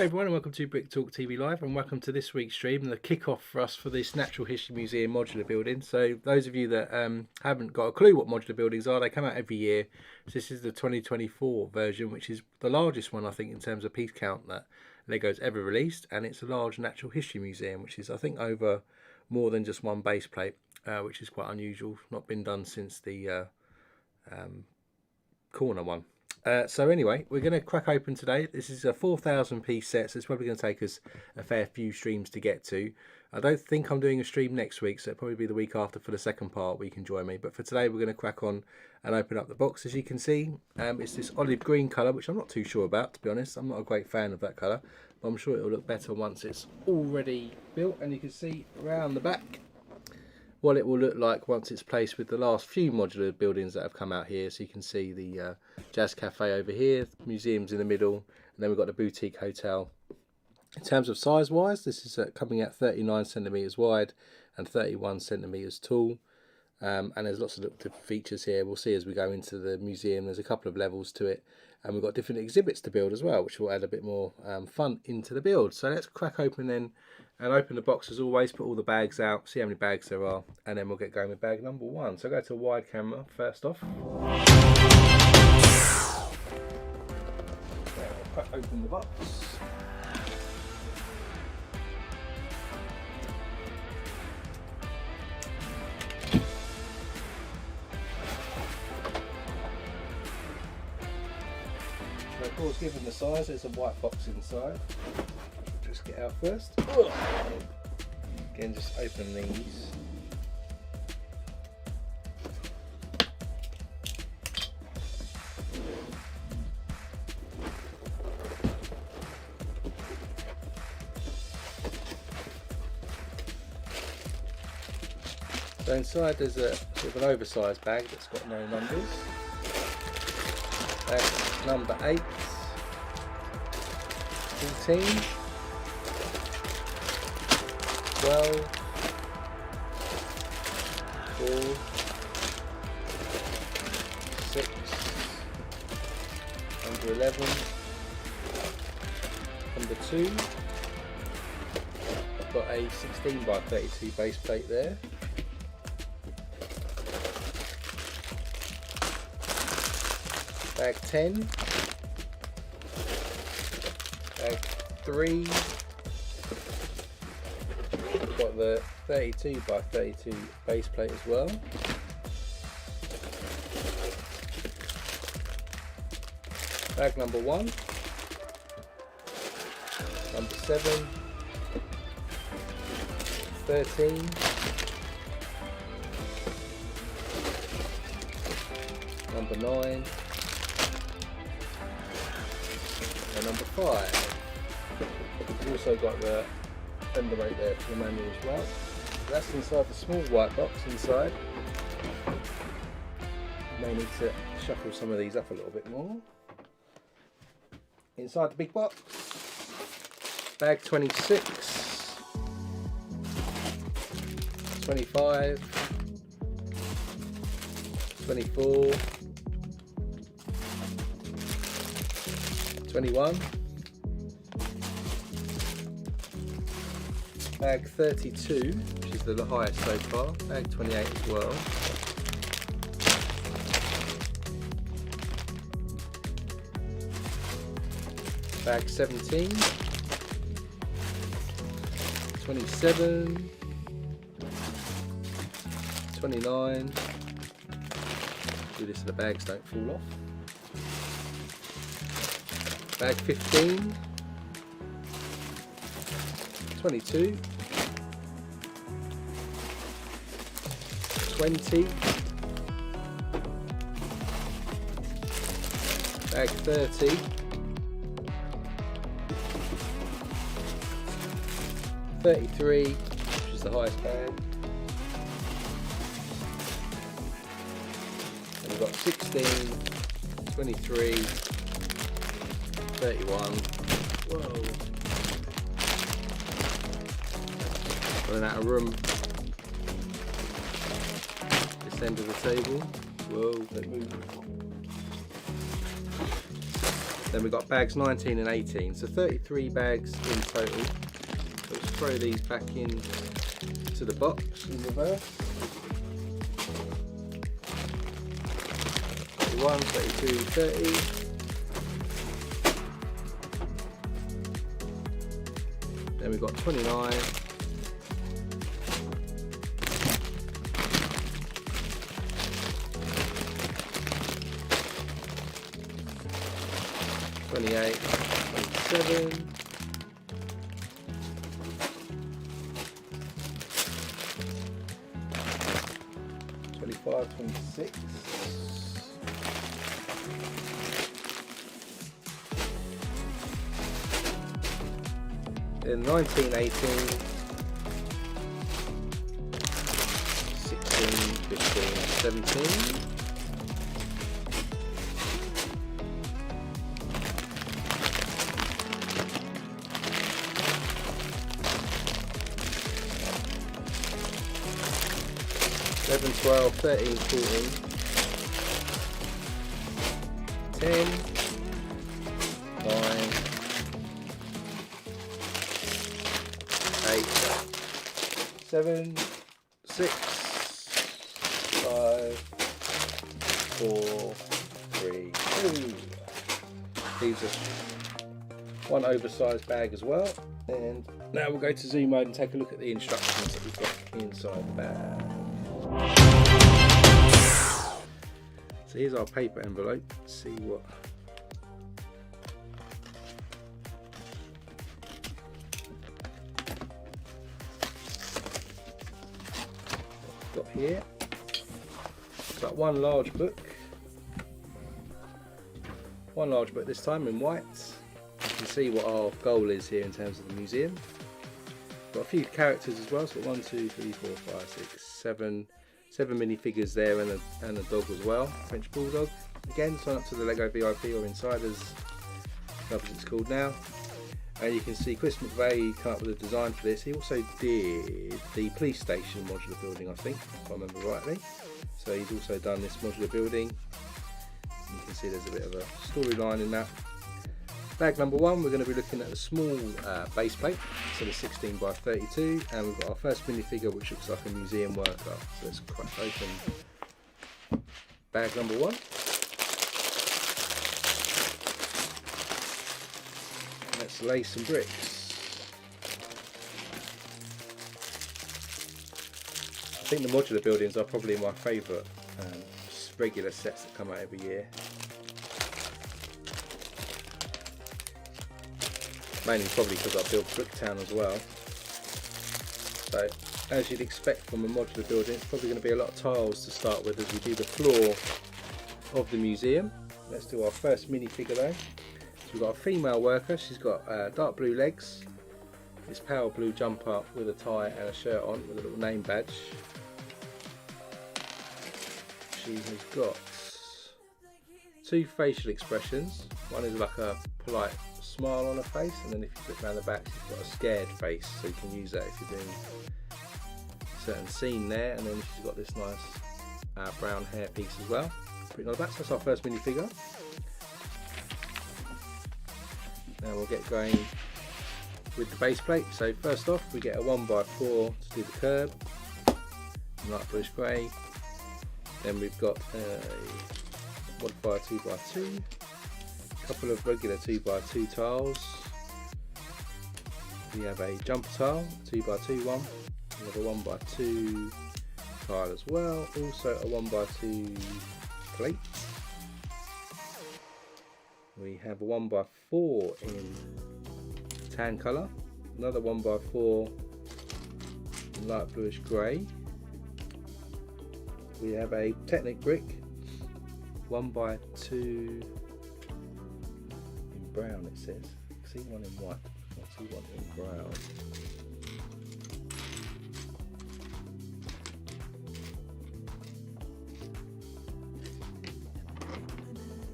Hey everyone, and welcome to Brick Talk TV Live, and welcome to this week's stream and the kick-off for us for this Natural History Museum modular building. So those of you that haven't got a clue what modular buildings are, they come out every year. So this is the 2024 version, which is the largest one, I think, in terms of piece count that Lego's ever released, and it's a large natural history museum, which is, I think, over more than just one base plate, which is quite unusual. Not been done since the corner one. So anyway, we're going to crack open today. This is a 4,000 piece set, so it's probably going to take us a fair few streams to get to. I don't think I'm doing a stream next week, so it'll probably be the week after for the second part where you can join me. But for today, we're going to crack on and open up the box. As you can see, it's this olive green colour, which I'm not too sure about, to be honest. I'm not a great fan of that colour, but I'm sure it'll look better once it's already built. And you can see around the back what it will look like once it's placed with the last few modular buildings that have come out here. So you can see the Jazz Cafe over here, museums in the middle, and then we've got the boutique hotel. In terms of size wise, this is coming at 39 centimeters wide and 31 centimeters tall, and there's lots of little features here. We'll see as we go into the museum. There's a couple of levels to it, and we've got different exhibits to build as well, which will add a bit more fun into the build. So let's crack open then and open the box as always, put all the bags out, see how many bags there are, and then we'll get going with bag number one. So go to a wide camera first off. So we'll crack open the box. So of course, given the size, there's a white box inside. Just get out first. Again, just open these. So inside there's a sort of an oversized bag that's got no numbers. Bag number 8, 14. 12, 4, 6, number 11, number 2. I've got a 16 by 32 base plate there. Bag 10, bag 3. Got the 32 by 32 base plate as well. Bag number 1, number 7, 13, number 9, and number 5. We've also got the fender right there for the manual as well. So that's inside the small white box inside. You may need to shuffle some of these up a little bit more. Inside the big box, bag 26, 25, 24, 21, bag 32, which is the highest so far, bag 28 as well, bag 17, 27, 29, do this so the bags don't fall off, bag 15, 22, 20, bag 30, 33, which is the highest bag, and we've got 16, 23, 31, whoa, running out of room. This end of the table. Whoa, they move. Then we've got bags 19 and 18, so 33 bags in total. So let's throw these back in to the box in reverse. 31, 32, 30. Then we've got 29. 28, 27, 25, 26, then 19, 18, 16, 15, 17. 11, 12, 13, 14, 10, 9, 8, 7, 6, 5, 4, 3, 2. Leaves us one oversized bag as well. And now we'll go to zoom mode and take a look at the instructions that we've got inside the bag. So here's our paper envelope. Let's see what we've got here. It's got one large book this time in white. You can see what our goal is here in terms of the museum. Got a few characters as well, so 1, 2, 3, 4, 5, 6, 7 minifigures there, and a dog as well, French Bulldog. Again, sign up to the Lego VIP or Insiders, as it's called now. And you can see Chris McVeigh come up with a design for this. He also did the police station modular building, I think, if I remember rightly. So he's also done this modular building. You can see there's a bit of a storyline in that. Bag number 1, we're going to be looking at the small base plate, so the 16 by 32, and we've got our first minifigure which looks like a museum worker. So let's crack open bag number 1. Let's lay some bricks. I think the modular buildings are probably my favourite regular sets that come out every year. Mainly probably because I built Bricktown as well. So as you'd expect from a modular building, it's probably going to be a lot of tiles to start with as we do the floor of the museum. Let's do our first minifigure though. So we've got a female worker. She's got dark blue legs, this pale blue jumper with a tie and a shirt on with a little name badge. She has got 2 facial expressions. One is like a polite smile on her face, and then if you flip around the back she's got a scared face, so you can use that if you're doing a certain scene there. And then she's got this nice brown hair piece as well. Pretty nice. That's our first minifigure. Now we'll get going with the base plate. So first off we get a 1x4 to do the curb, light bluish grey. Then we've got a modified 2x2, a couple of regular 2x2 tiles. We have a jumper tile, 2x2 one. We have a 1x2 tile as well. Also a 1x2 plate. We have a 1x4 in tan colour. Another 1x4 in light bluish grey. We have a Technic brick, 1x2 in brown it says. I see one in white, I see one in brown.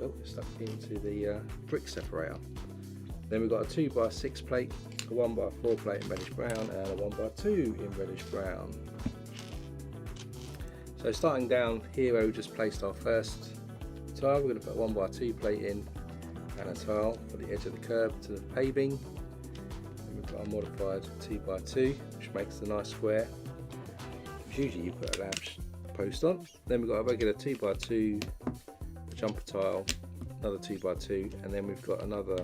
Oh, it's stuck into the brick separator. Then we've got a 2x6 plate, a 1x4 plate in reddish brown, and a 1x2 in reddish brown. So starting down here where we just placed our first tile, we're going to put a 1x2 plate in and a tile for the edge of the curb to the paving. And we've got a modified 2x2, which makes a nice square, which usually you put a lamp post on. Then we've got a regular 2x2 jumper tile, another 2x2, and then we've got another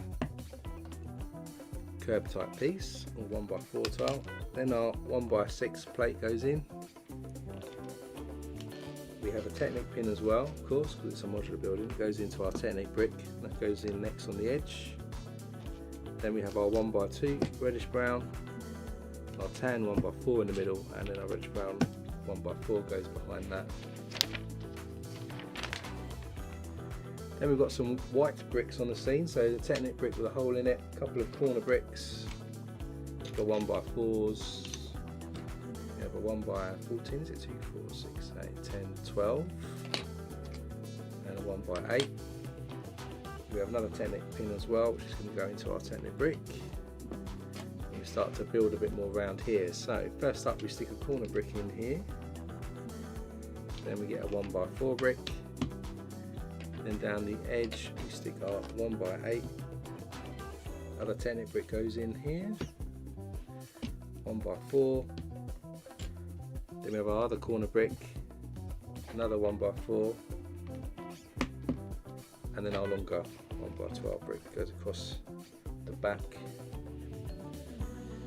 curb type piece, or 1x4 tile. Then our 1x6 plate goes in. We have a Technic pin as well, of course, because it's a modular building. It goes into our Technic brick, that goes in next on the edge. Then we have our 1x2 reddish brown, our tan 1x4 in the middle, and then our reddish brown 1x4 goes behind that. Then we've got some white bricks on the scene, so the Technic brick with a hole in it, a couple of corner bricks, the 1x4s, we have a 1x14, is it 2, 4, 6, 8, 10, 12, and a 1x8. We have another Technic pin as well, which is going to go into our Technic brick. And we start to build a bit more around here. So first up we stick a corner brick in here, then we get a 1x4 brick. Then down the edge we stick our 1x8, other Technic brick goes in here, 1x4, then we have our other corner brick, another 1x4, and then our longer 1x12 brick goes across the back.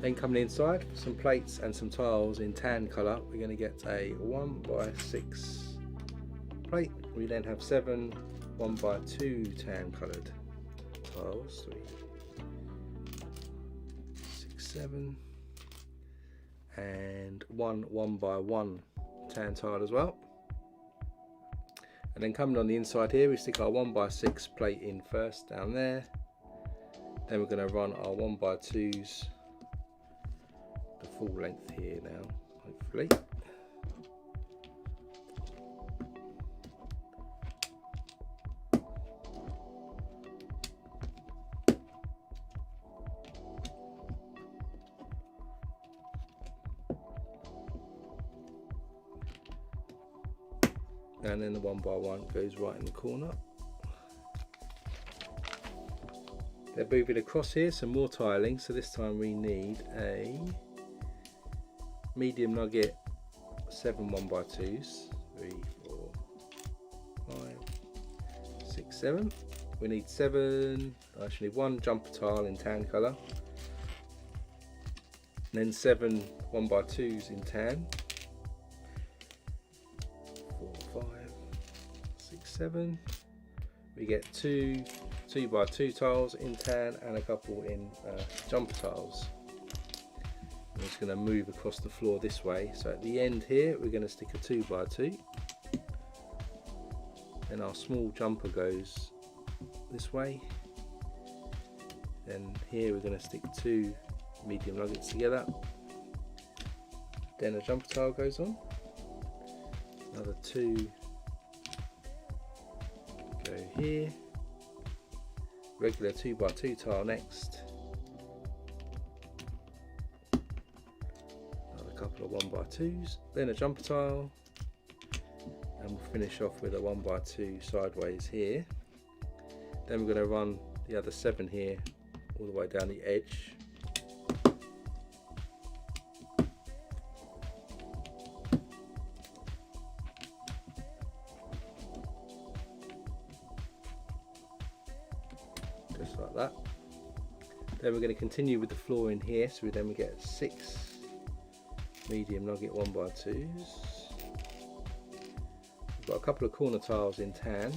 Then coming inside, some plates and some tiles in tan colour, we're going to get a 1x6 plate. We then have 7 1x2 tan coloured tiles, 3, 6, 7, and 1x1 tan tile as well. And then coming on the inside here, we stick our 1x6 plate in first down there. Then we're going to run our 1x2s the full length here now, hopefully. And then the 1x1 goes right in the corner. They're moving across here, some more tiling, so this time we need a medium nugget 7 1x2s, 3, 4, 5, 6, 7. We need 7, actually 1 jumper tile in tan colour, and then 7 1x2s in tan. 4, 5, 6, 7. We get 2 2x2 tiles in tan and a couple in jumper tiles. I'm just going to move across the floor this way. So at the end here we're going to stick a 2x2. Then our small jumper goes this way. Then here we're going to stick 2 medium nuggets together. Then a jumper tile goes on. Another 2 go here. Regular 2x2 tile next. Another couple of 1x2s. Then a jumper tile. And we'll finish off with a 1x2 sideways here. Then we're going to run the other 7 here all the way down the edge. Just like that. Then we're going to continue with the floor in here, so we get 6 medium nugget 1x2s. We've got a couple of corner tiles in tan,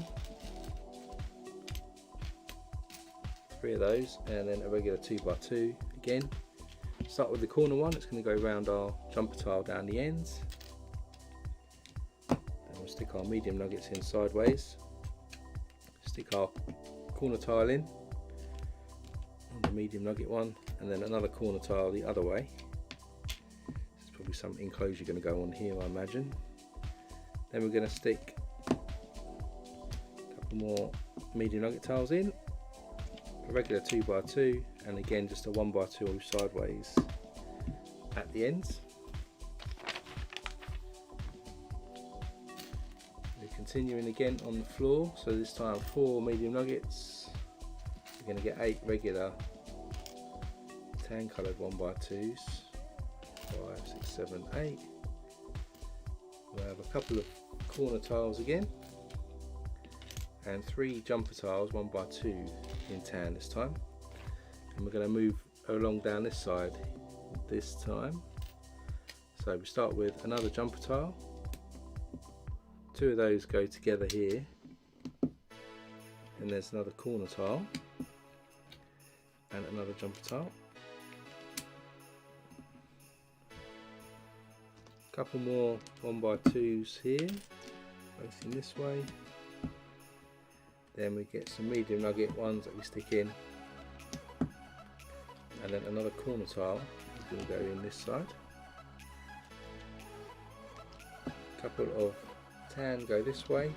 3 of those, and then a regular 2x2 again. Start with the corner one. It's going to go around our jumper tile down the ends. Then we'll stick our medium nuggets in sideways. Stick our corner tile in on the medium nugget one, and then another corner tile the other way. There's probably some enclosure going to go on here, I imagine. Then we're going to stick a couple more medium nugget tiles in, a regular 2x2, and again just a 1x2 sideways at the ends. We're continuing again on the floor, so this time 4 medium nuggets, going to get 8 regular tan coloured 1x2s, 5, 6, 7, 8. We'll have a couple of corner tiles again, and 3 jumper tiles 1x2 in tan this time. And we're going to move along down this side this time. So we start with another jumper tile. 2 of those go together here, and there's another corner tile and another jumper tile. Couple more 1x2s here, facing this way. Then we get some medium nugget ones that we stick in, and then another corner tile is going to go in this side. Couple of tan go this way,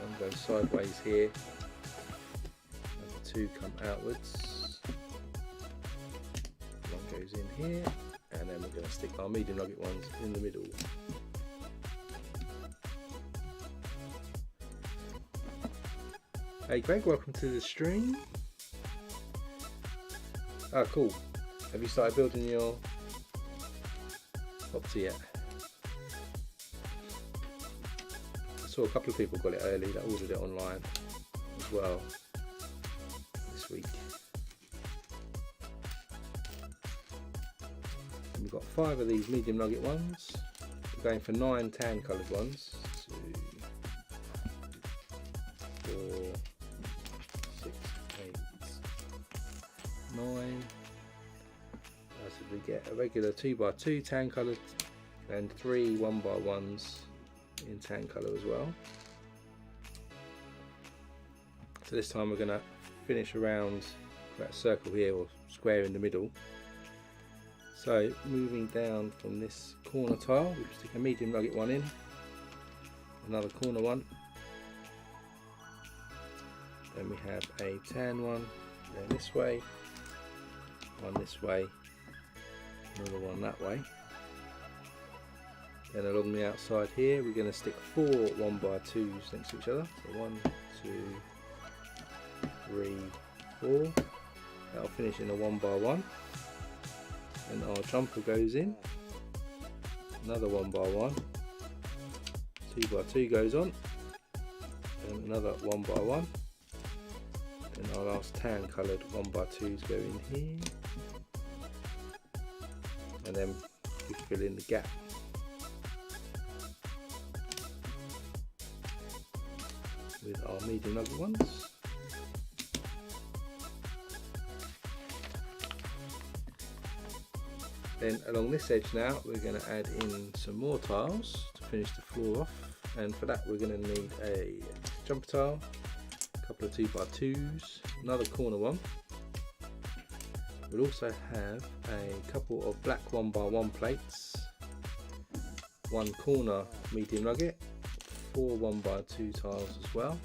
one goes sideways here, number 2 come outwards, one goes in here, and then we're going to stick our medium nugget ones in the middle. Hey Greg, welcome to the stream. Oh cool, have you started building your property yet? I saw a couple of people got it early that ordered it online as well this week. And we've got 5 of these medium nugget ones. We're going for 9 tan coloured ones. 2, 4, 6, 8, 9. So we get a regular 2x2 tan coloured and 3 1x1s in tan colour as well. So this time we're going to finish around that circle here, or square in the middle. So moving down from this corner tile, we stick a medium nugget one in, another corner one, then we have a tan one going this way, one this way, another one that way. Then along the outside here we're going to stick 4 1x2s next to each other. So 1, 2, 3, 4. That'll finish in a 1x1. Then our jumper goes in. Another 1x1. 2x2 goes on. Then another 1x1. Then our last tan coloured 1x2s go in here. And then we fill in the gap. With our medium nugget ones. Then along this edge now we're going to add in some more tiles to finish the floor off, and for that we're going to need a jumper tile, a couple of 2x2s, another corner one. We'll also have a couple of black 1x1 plates, one corner medium nugget, 4 1x2 tiles as well.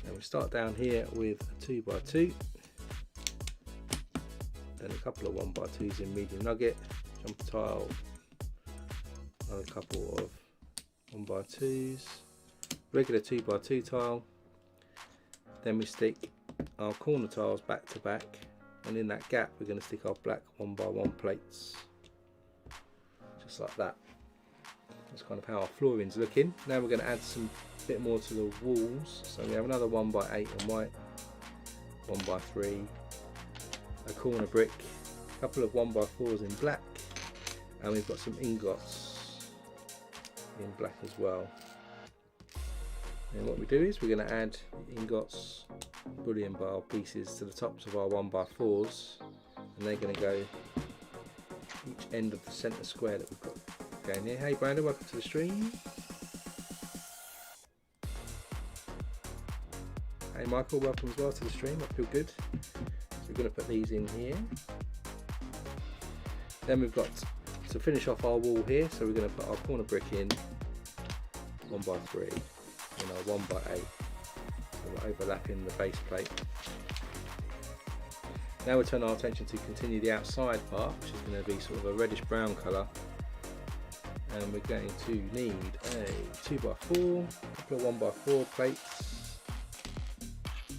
And we start down here with a 2x2, then a couple of 1x2s in medium nugget, jumper tile, another couple of 1x2s, regular 2x2 tile. Then we stick our corner tiles back to back, and in that gap we're going to stick our black 1x1 plates, just like that. That's kind of how our flooring's looking. Now we're going to add some bit more to the walls. So we have another 1x8 in white, 1x3, a corner brick, a couple of 1x4s in black, and we've got some ingots in black as well. And what we do is we're going to add the ingots, bullion bar pieces to the tops of our 1x4s, and they're going to go each end of the centre square that we've got going here. Hey Brandon, welcome to the stream. Hey Michael, welcome as well to the stream. I feel good. So we're going to put these in here. Then we've got to finish off our wall here, so we're going to put our corner brick in 1x3 and our 1x8. So we're overlapping the base plate. Now we'll turn our attention to continue the outside part, which is going to be sort of a reddish brown colour. And we're going to need a 2x4, a couple of 1x4 plates,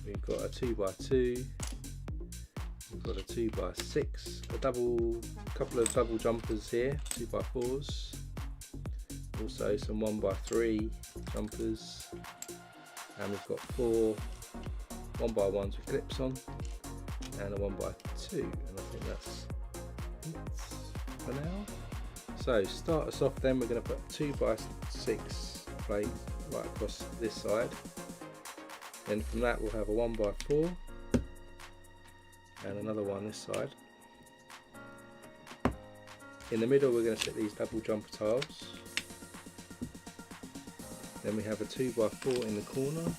we've got a 2x2, we've got a 2x6, couple of double jumpers here, 2x4s, also some 1x3 jumpers, and we've got 4 1x1s with clips on, and a 1x2, and I think that's it for now. So start us off then, we're going to put a 2x6 plate right across this side. Then from that we'll have a 1x4 and another one this side. In the middle we're going to set these double jumper tiles. Then we have a 2x4 in the corner.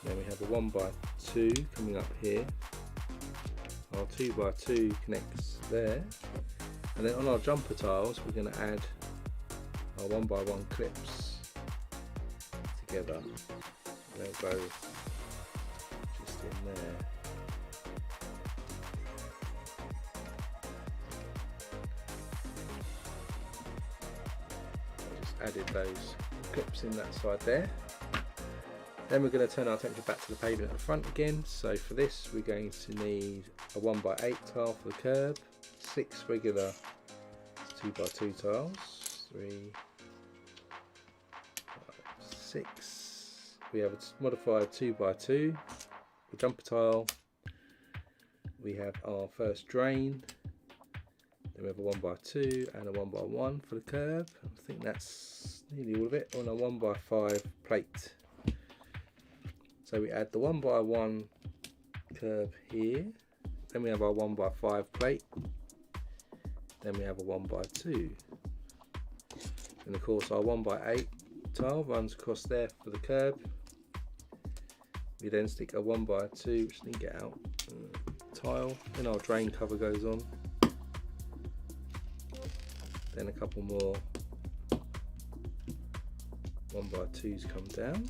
Then we have a 1x2 coming up here. Our 2x2 connects there. And then on our jumper tiles we're going to add our 1x1 clips together. They'll go just in there. I just added those clips in that side there. Then we're going to turn our attention back to the pavement at the front again. So for this we're going to need a 1x8 tile for the curb, 6 regular 2x2 tiles, 3, 5, 6. We have a modified 2x2, the jumper tile, we have our first drain, then we have a 1x2 and a 1x1 for the curb. I think that's nearly all of it, on a 1x5 plate. So we add the 1x1 curb here, then we have our 1x5 plate, then we have a 1x2, and of course our 1x8 tile runs across there for the curb. We then stick a 1x2, which didn't get out, tile, then our drain cover goes on, then a couple more 1x2s come down,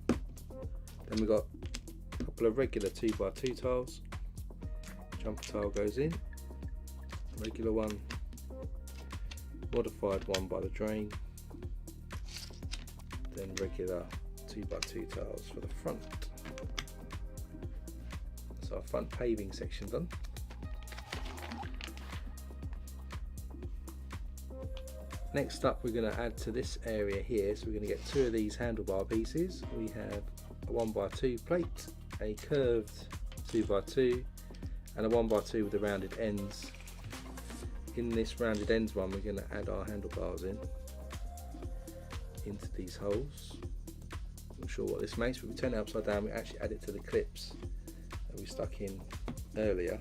then we've got a couple of regular 2x2 tiles, jumper tile goes in, regular one, modified one by the drain, then regular 2x2 tiles for the front. So our front paving section done. Next up we're going to add to this area here, so we're going to get 2 of these handlebar pieces. We have a 1x2 plate, a curved 2x2 and a 1x2 with the rounded ends. In this rounded ends one we're going to add our handlebars into these holes. Not sure what this makes, but we turn it upside down, we actually add it to the clips that we stuck in earlier.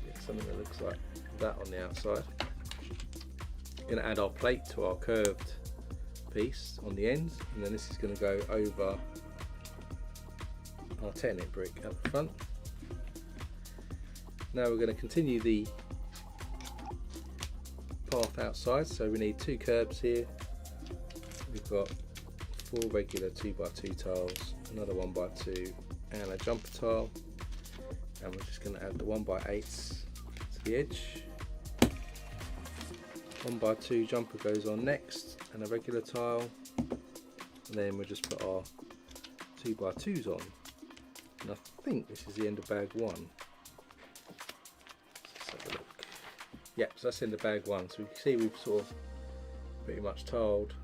Get something that looks like that on the outside. We're going to add our plate to our curved piece on the ends, and then this is going to go over our 10-inch brick at the front. Now we're going to continue the path outside, so we need 2 curbs here. We've got 4 regular 2x2 tiles, another 1x2 and a jumper tile, and we're just going to add the 1x8s to the edge. 1x2 jumper goes on next, and a regular tile, and then we'll just put our 2x2s on, and I think this is the end of bag 1. Let's have a look. Yep, so that's in the bag 1, so we can see we've sort of pretty much tiled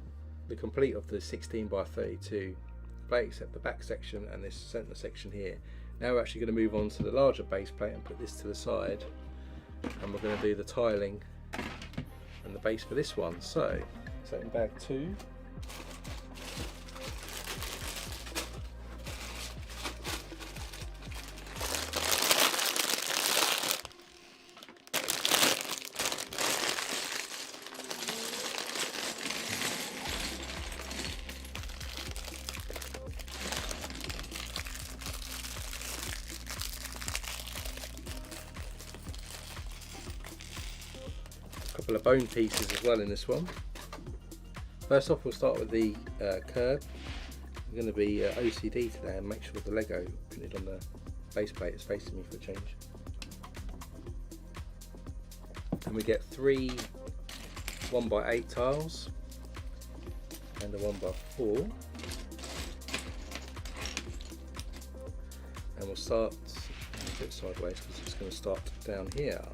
the complete of the 16x32 plate, except the back section and this centre section here. Now we're actually going to move on to the larger base plate and put this to the side, and we're going to do the tiling and the base for this one. So in bag 2, couple of bone pieces as well in this one. First off, we'll start with the curb. I'm going to be OCD today and make sure the Lego printed on the base plate is facing me for a change. And we get 3 1x8 tiles, and a 1x4, and we'll start a bit sideways because it's going to start down here.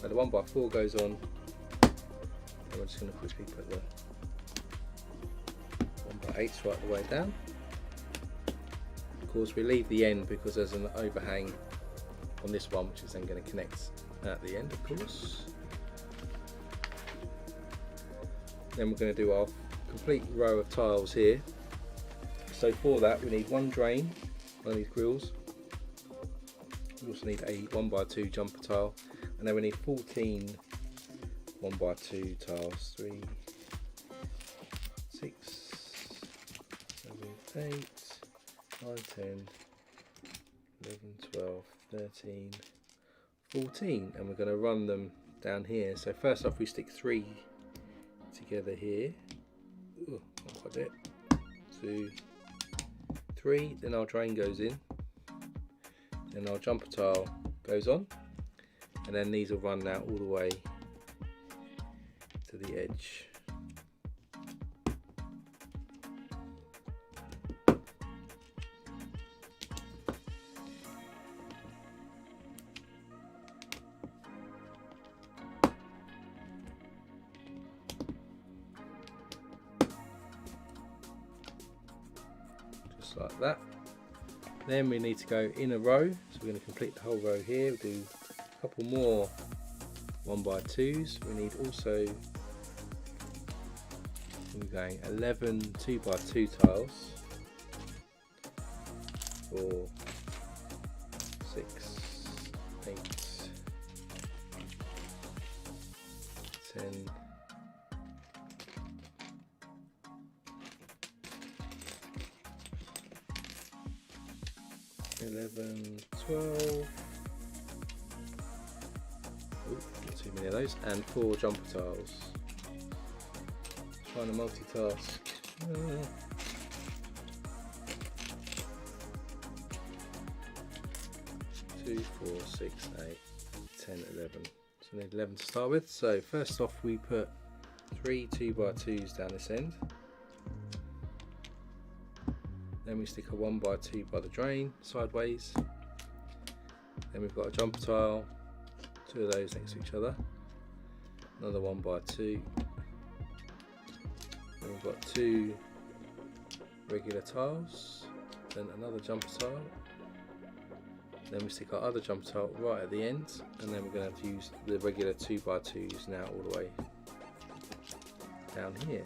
So the 1x4 goes on, and we're just going to quickly put the 1x8s right the way down. Of course, we leave the end because there's an overhang on this one, which is then going to connect at the end, of course. Then we're going to do our complete row of tiles here. So for that we need one drain, one of these grills. We also need a 1x2 jumper tile, and then we need 14 1x2 tiles. 3, 6, 7, 8, 9, 10, 11, 12, 13, 14, and we're going to run them down here. So first off we stick 3 together here. Ooh, not quite it. 2, 3, then our drain goes in, then our jumper tile goes on, and then these will run out all the way to the edge. Like that. Then we need to go in a row, so we're going to complete the whole row here. We'll do a couple more 1x2s. We need also, we're going 11 2x2 tiles, 4, 6, 8, 10, 11, 12, ooh, not too many of those, and 4 jumper tiles. Trying to multitask. 2, 4, 6, 8, 10, 11. So we need 11 to start with. So first off we put 3 2x2s down this end. Then we stick a 1x2 by the drain sideways. Then we've got a jumper tile, 2 of those next to each other. Another 1x2. Then we've got 2 regular tiles. Then another jumper tile. Then we stick our other jumper tile right at the end, and then we're going to have to use the regular 2x2s now all the way down here.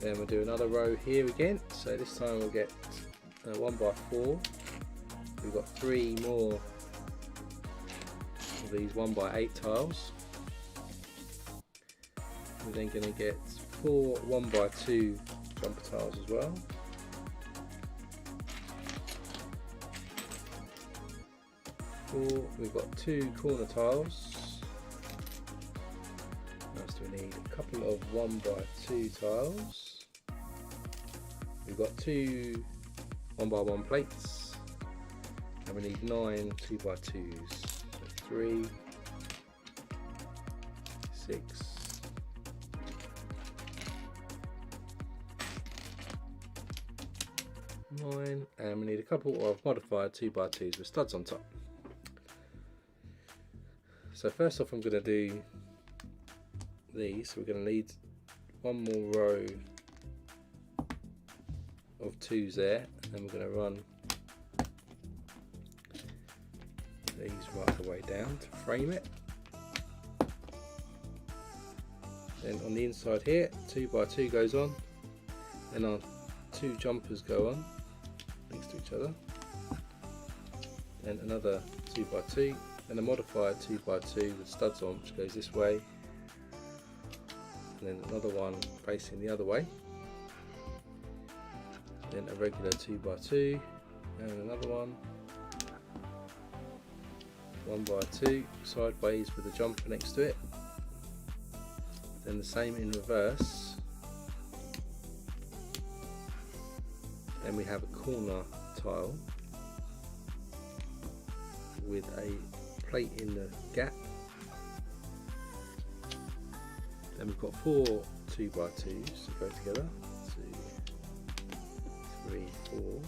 Then we'll do another row here again, so this time we'll get 1x4. We've got 3 more of these 1x8 tiles. We're then going to get 4 1x2 jumper tiles as well. We've got 2 corner tiles. Next we need a couple of 1x2 tiles. We've got 2 1x1 plates, and we need 9 2x2s. So 3, 6, 9, and we need a couple of modified 2x2s with studs on top. So first off I'm going to do these. So we're going to need one more row of 2s there, and then we're going to run these right the way down to frame it. Then on the inside here 2x2 goes on, then our 2 jumpers go on next to each other, then another 2x2, and a modified 2x2 with studs on which goes this way, and then another one facing the other way, then a regular 2x2, and another one 1x2 sideways with a jumper next to it, then the same in reverse. Then we have a corner tile, with a plate in the gap. Then we've got 4 2x2s that go together. 2, 3, 4.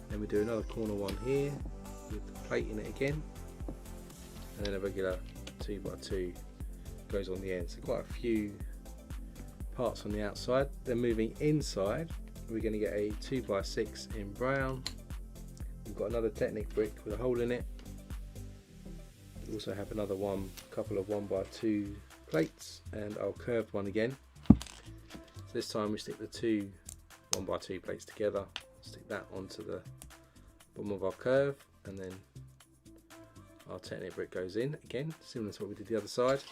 Then we do another corner one here with the plate in it again, and then a regular 2x2 goes on the end. So quite a few parts on the outside. Then moving inside, we're going to get a 2x6 in brown. We've got another Technic brick with a hole in it. We also have another couple of 1x2 plates and our curved one again. So this time we stick the 2 1x2 plates together, stick that onto the bottom of our curve, and then our Technic brick goes in again, similar to what we did the other side.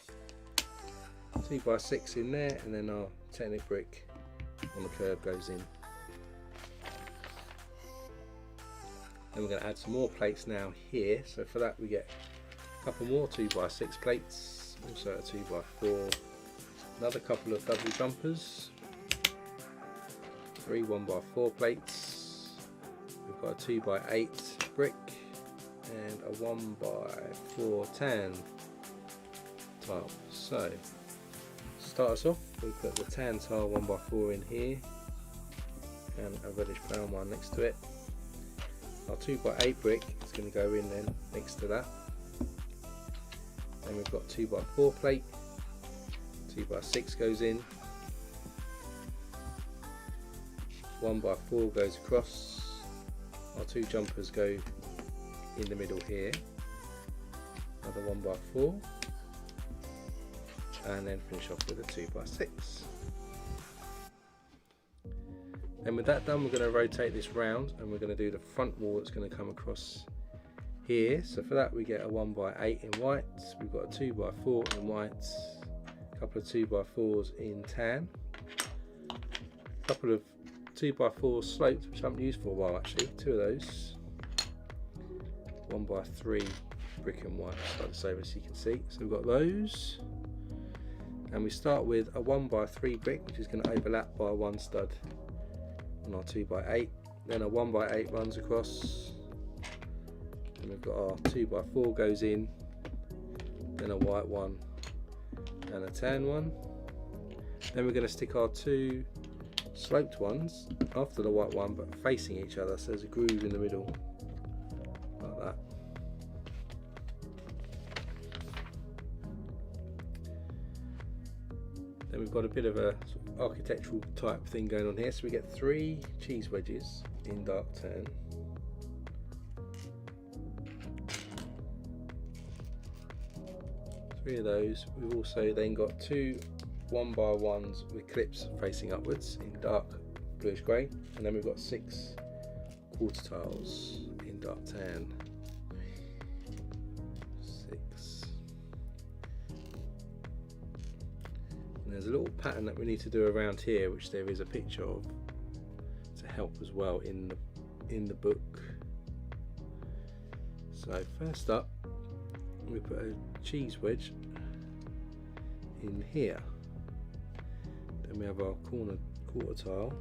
2x6 in there, and then our Technic brick on the curve goes in. Then we're going to add some more plates now here. So for that we get a couple more 2x6 plates, also a 2x4, another couple of double jumpers, 3 1x4 plates. We've got a 2x8 brick and a 1x4 tan tile. So start us off, we put the tan tile 1x4 in here and a reddish brown one next to it. Our 2x8 brick is going to go in then next to that. Then we've got 2x4 plate, 2x6 goes in, 1x4 goes across, our 2 jumpers go in the middle here, another 1x4, and then finish off with a 2x6. And with that done, we're going to rotate this round and we're going to do the front wall that's going to come across here. So for that we get a 1x8 in whites, we've got a 2x4 in whites, a couple of 2x4s in tan, a couple of 2x4 slopes which I haven't used for a while actually, 2 of those, 1x3 brick and white, start this over so you can see. So we've got those, and we start with a 1x3 brick which is going to overlap by 1 stud on our 2x8, then a 1x8 runs across, and we've got our 2x4 goes in, then a white one and a tan one. Then we're going to stick our 2 sloped ones after the white one but facing each other, so there's a groove in the middle like that. Then we've got a bit of a sort of architectural type thing going on here, so we get 3 cheese wedges in dark tan, three of those. We've also then got 2 1x1s with clips facing upwards in dark bluish grey, and then we've got 6 quarter tiles in dark tan. 6. And there's a little pattern that we need to do around here, which there is a picture of to help as well in the book. So first up, we put a cheese wedge in here. Then we have our corner quarter tile.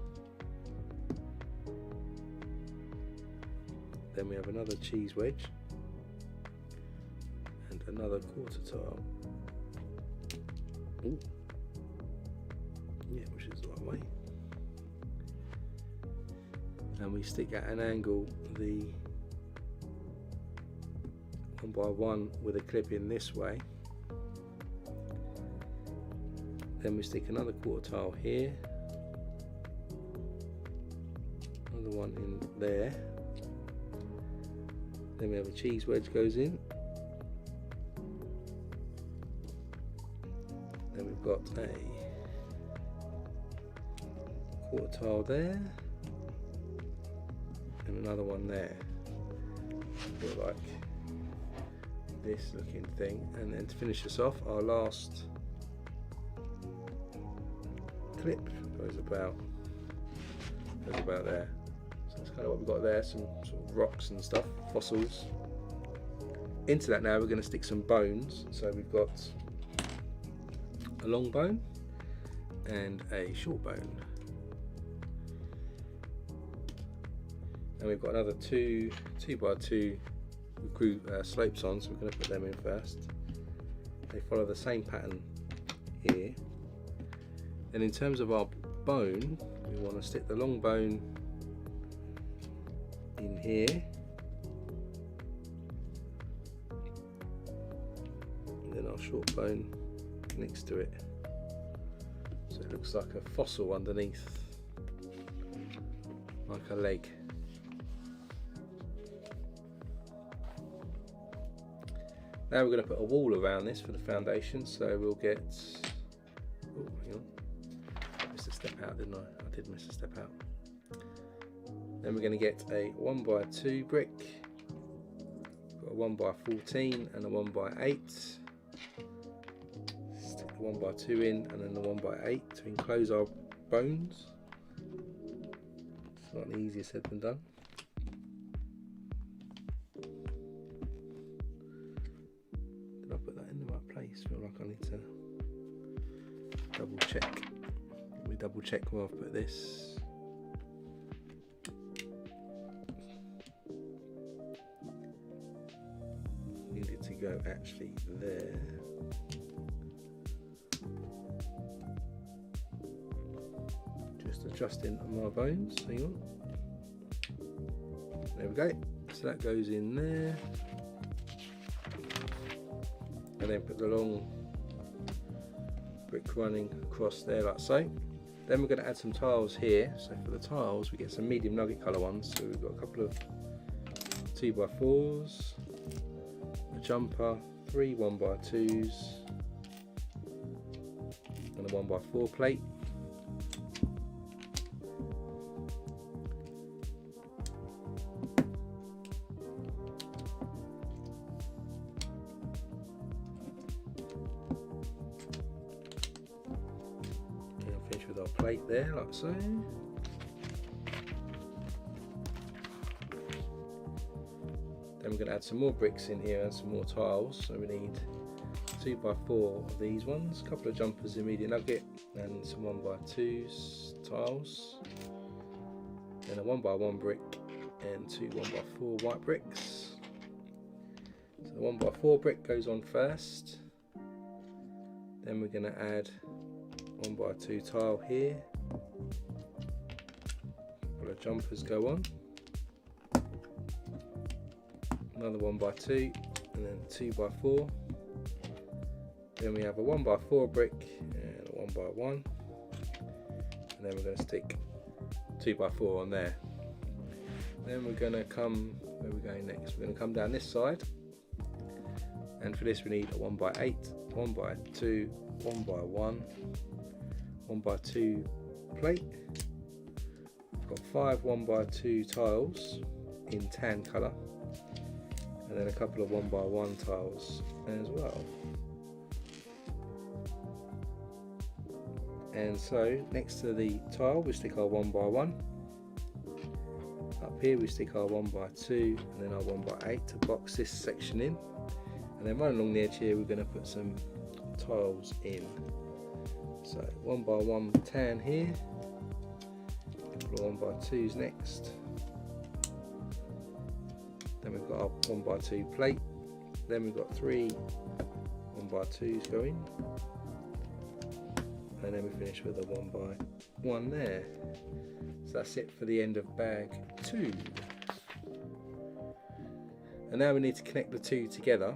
Then we have another cheese wedge and another quarter tile. Ooh. Yeah, which is the right way. And we stick at an angle the 1x1 with a clip in this way. Then we stick another quarter tile here, another one in there. Then we have a cheese wedge goes in. Then we've got a quarter tile there and another one there. Like this looking thing, and then to finish us off, our last clip goes about there. So that's kind of what we've got there, some sort of rocks and stuff, fossils. Into that now we're going to stick some bones. So we've got a long bone and a short bone. and we've got another two 2x2 glue slopes on, so we're going to put them in first. They follow the same pattern here. And in terms of our bone, we want to stick the long bone in here, and then our short bone next to it, so it looks like a fossil underneath, like a leg. Now we're going to put a wall around this for the foundation, so we'll get, oh hang on, I missed a step out, didn't I? I did miss a step out. Then we're going to get a 1x2 brick, got a 1x14 and a 1x8. Stick the 1x2 in and then the 1x8 to enclose our bones. It's not the easier said than done. Did I put that in the right place? I feel like I need to double check. Let me double check where I've put this. Need it to go actually there. Just adjusting my bones, hang on. There we go. So that goes in there. And then put the long brick running across there like so. Then we're going to add some tiles here. So for the tiles we get some medium nugget colour ones. So we've got a couple of 2x4s, a jumper, 3 1x2s and a 1x4 plate. Finish with our plate there like so. Then we're going to add some more bricks in here and some more tiles. So we need 2x4 of these ones, a couple of jumpers in medium nugget and some 1x2s tiles. Then a 1x1 brick and 2 1x4 white bricks. So the 1x4 brick goes on first. Then we're going to add 1x2 tile here. A couple of jumpers go on. Another 1x2 and then 2x4. Then we have a 1x4 brick and a 1x1. And then we're going to stick 2x4 on there. Then we're going to come, where are we going next? We're going to come down this side. And for this we need a 1x8, 1x2, 1x1, 1x2 plate. We've got 5 1x2 tiles in tan colour, and then a couple of 1x1 tiles as well. And so next to the tile we stick our 1x1. Up here we stick our 1x2 and then our 1x8 to box this section in. And then right along the edge here we're going to put some tiles in. So 1x1 tan here, a couple of 1x2s next. Then we've got our 1x2 plate. Then we've got 3 1x2s going. And then we finish with a 1x1 there. So that's it for the end of bag 2. And now we need to connect the two together.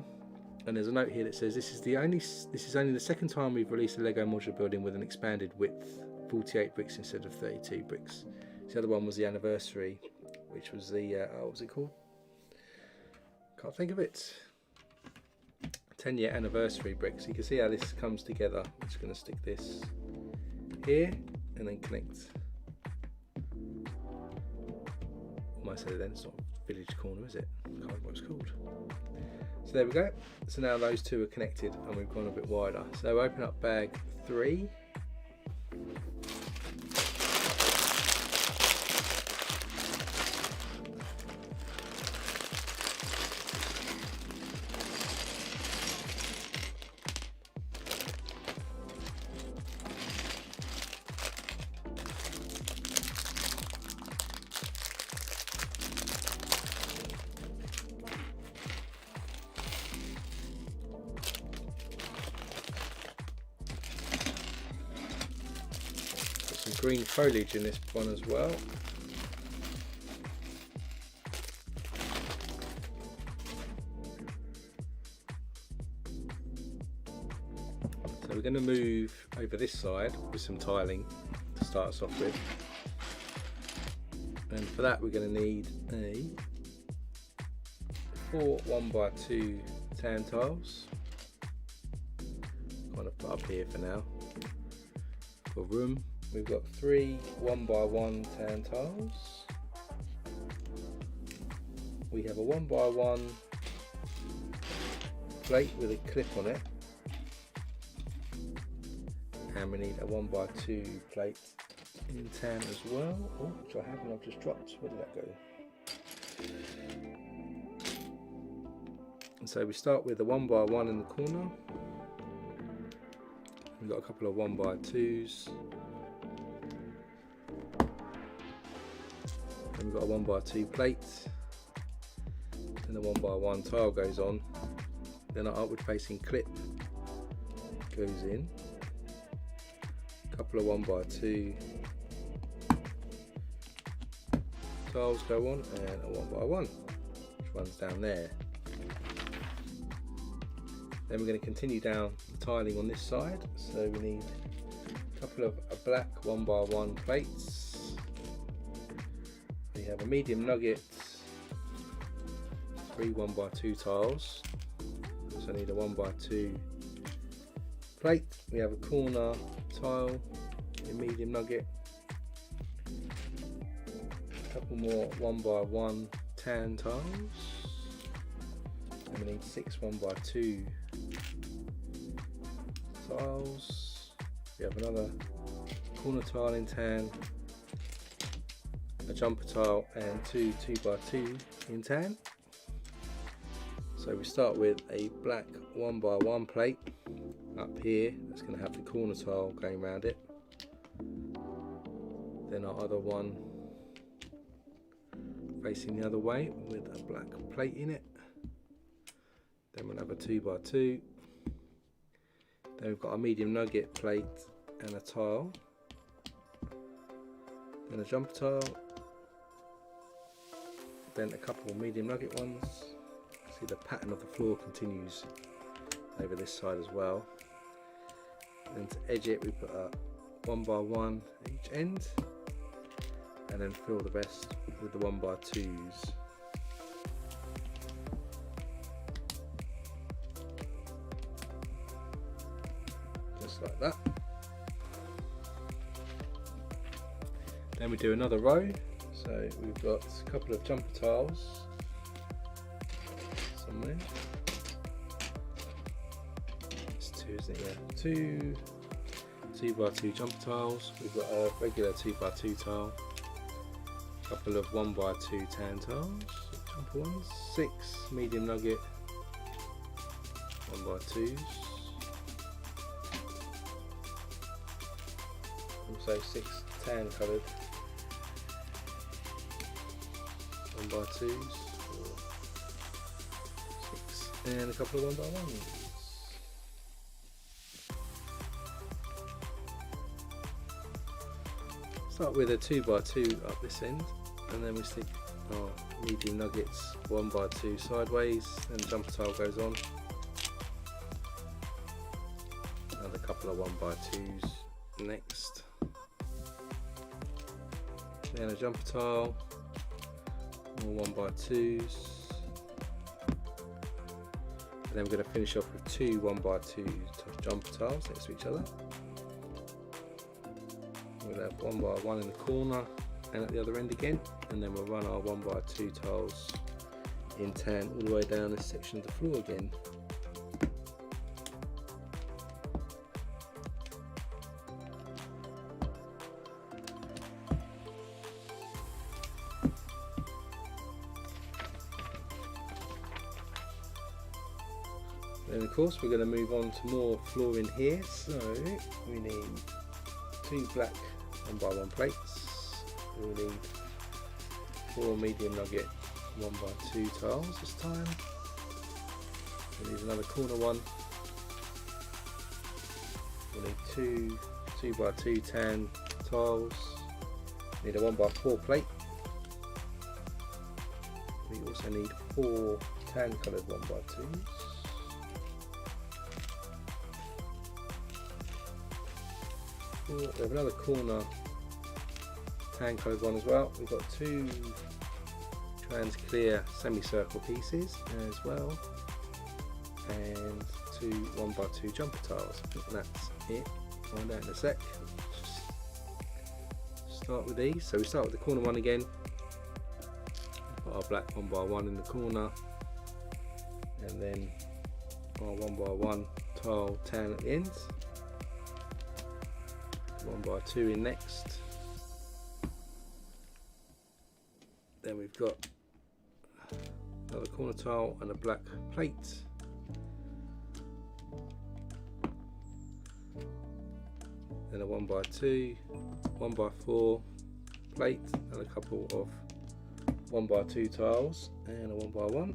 And there's a note here that says this is only the second time we've released a Lego modular building with an expanded width, 48 bricks instead of 32 bricks. The other one was the anniversary, which was the what was it called? Can't think of it. 10-year anniversary bricks. So you can see how this comes together. I'm just going to stick this here and then connect. Almost said it then. It's not village corner, is it? I can't remember what it's called. So there we go. So now those two are connected and we've gone a bit wider. So open up bag 3. green foliage in this one as well. So we're going to move over this side with some tiling to start us off with. And for that we're going to need a 4 1x2 tan tiles. Kind of put up here for now. For room, we've got 3 1x1 tan tiles. We have a 1x1 plate with a clip on it, and we need a 1x2 plate in tan as well. Oh, which I haven't, I've just dropped. Where did that go? And so we start with a 1x1 in the corner. We've got a couple of 1x2s. Then we've got a 1x2 plate. Then the 1x1 tile goes on. Then our upward facing clip goes in. A couple of 1x2 tiles go on, and a 1x1 which runs down there. Then we're going to continue down the tiling on this side, so we need a couple of black 1x1 plates. We have a medium nugget, 3 1x2 tiles. Also need a 1x2 plate. We have a corner tile in medium nugget. A couple more 1x1 tan tiles. And we need 6 1x2 tiles. We have another corner tile in tan, a jumper tile, and 2 2x2 in tan. So we start with a black 1x1 plate up here. That's going to have the corner tile going around it. Then our other one facing the other way with a black plate in it. Then we'll have a 2x2. Then we've got a medium nugget plate and a tile. Then a jumper tile. Then a couple of medium nugget ones. See the pattern of the floor continues over this side as well. And to edge it we put a 1x1 each end, and then fill the rest with the 1x2s. Just like that. Then we do another row, so we've got a couple of jumper tiles somewhere. It's 2, isn't it? Yeah, 2 2x2 jumper tiles. We've got a regular 2x2 tile, a couple of 1x2 tan tiles, jumper ones, 6 medium nugget 1x2s, also 6 tan coloured 1x2s, 6, and a couple of 1x1s. Start with a 2x2 up this end, and then we stick our medium nuggets 1x2 sideways, and the jumper tile goes on. Another couple of 1x2s next. Then a jumper tile, more 1x2s. And then we're going to finish off with 2 1x2 jumper tiles next to each other. We'll have 1x1 in the corner and at the other end again, and then we'll run our 1x2 tiles in tan all the way down this section of the floor again. Then of course we're going to move on to more flooring here, so we need 2 black 1x1 plates, we'll need 4 medium nugget 1x2 tiles this time, we'll need another corner one, we'll need 2 2x2 tan tiles. Need a 1x4 plate. We also need 4 tan coloured 1x2s. We have another corner tan coloured one as well. We've got 2 trans clear semicircle pieces as well, and 2 1x2 jumper tiles. I think that's it. Find out in a sec. Just start with these. So we start with the corner one again. Put our black 1x1 in the corner, and then our 1x1 tile tan at the ends. 1x2 in next. Then we've got another corner tile and a black plate. Then a 1x2, 1x4 plate, and a couple of 1x2 tiles and a 1x1.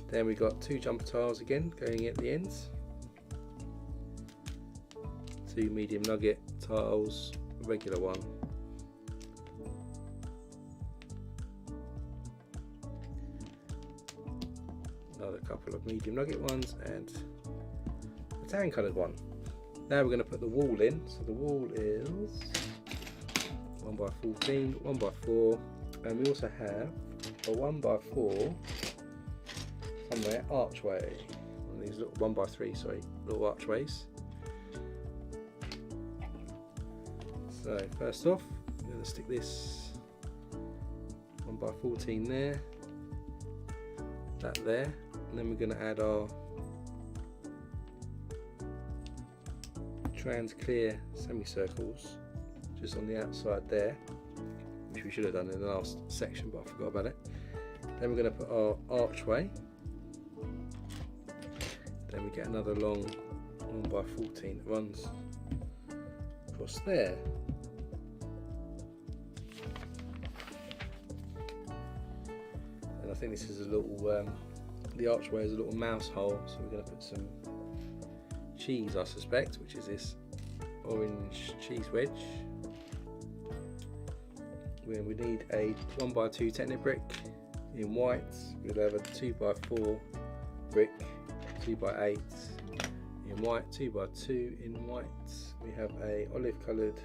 Then we got 2 jumper tiles again going at the ends. 2 medium nugget tiles, a regular one. Another couple of medium nugget ones and a tan coloured one. Now we're going to put the wall in. So the wall is 1x14, 1x4, and we also have a 1x4 somewhere archway. One of these little 1x3, sorry, little archways. So first off, I'm going to stick this 1x14 there, that there, and then we're going to add our trans clear semicircles just on the outside there, which we should have done in the last section, but I forgot about it. Then we're going to put our archway. Then we get another long 1x14 that runs across there. And I think this is a little, the archway is a little mouse hole, so we're going to put some cheese, I suspect, which is this orange cheese wedge. We need a 1x2 Technic brick in white. We'll have a 2x4 brick, 2x8 in white, 2x2 in white. We have a olive coloured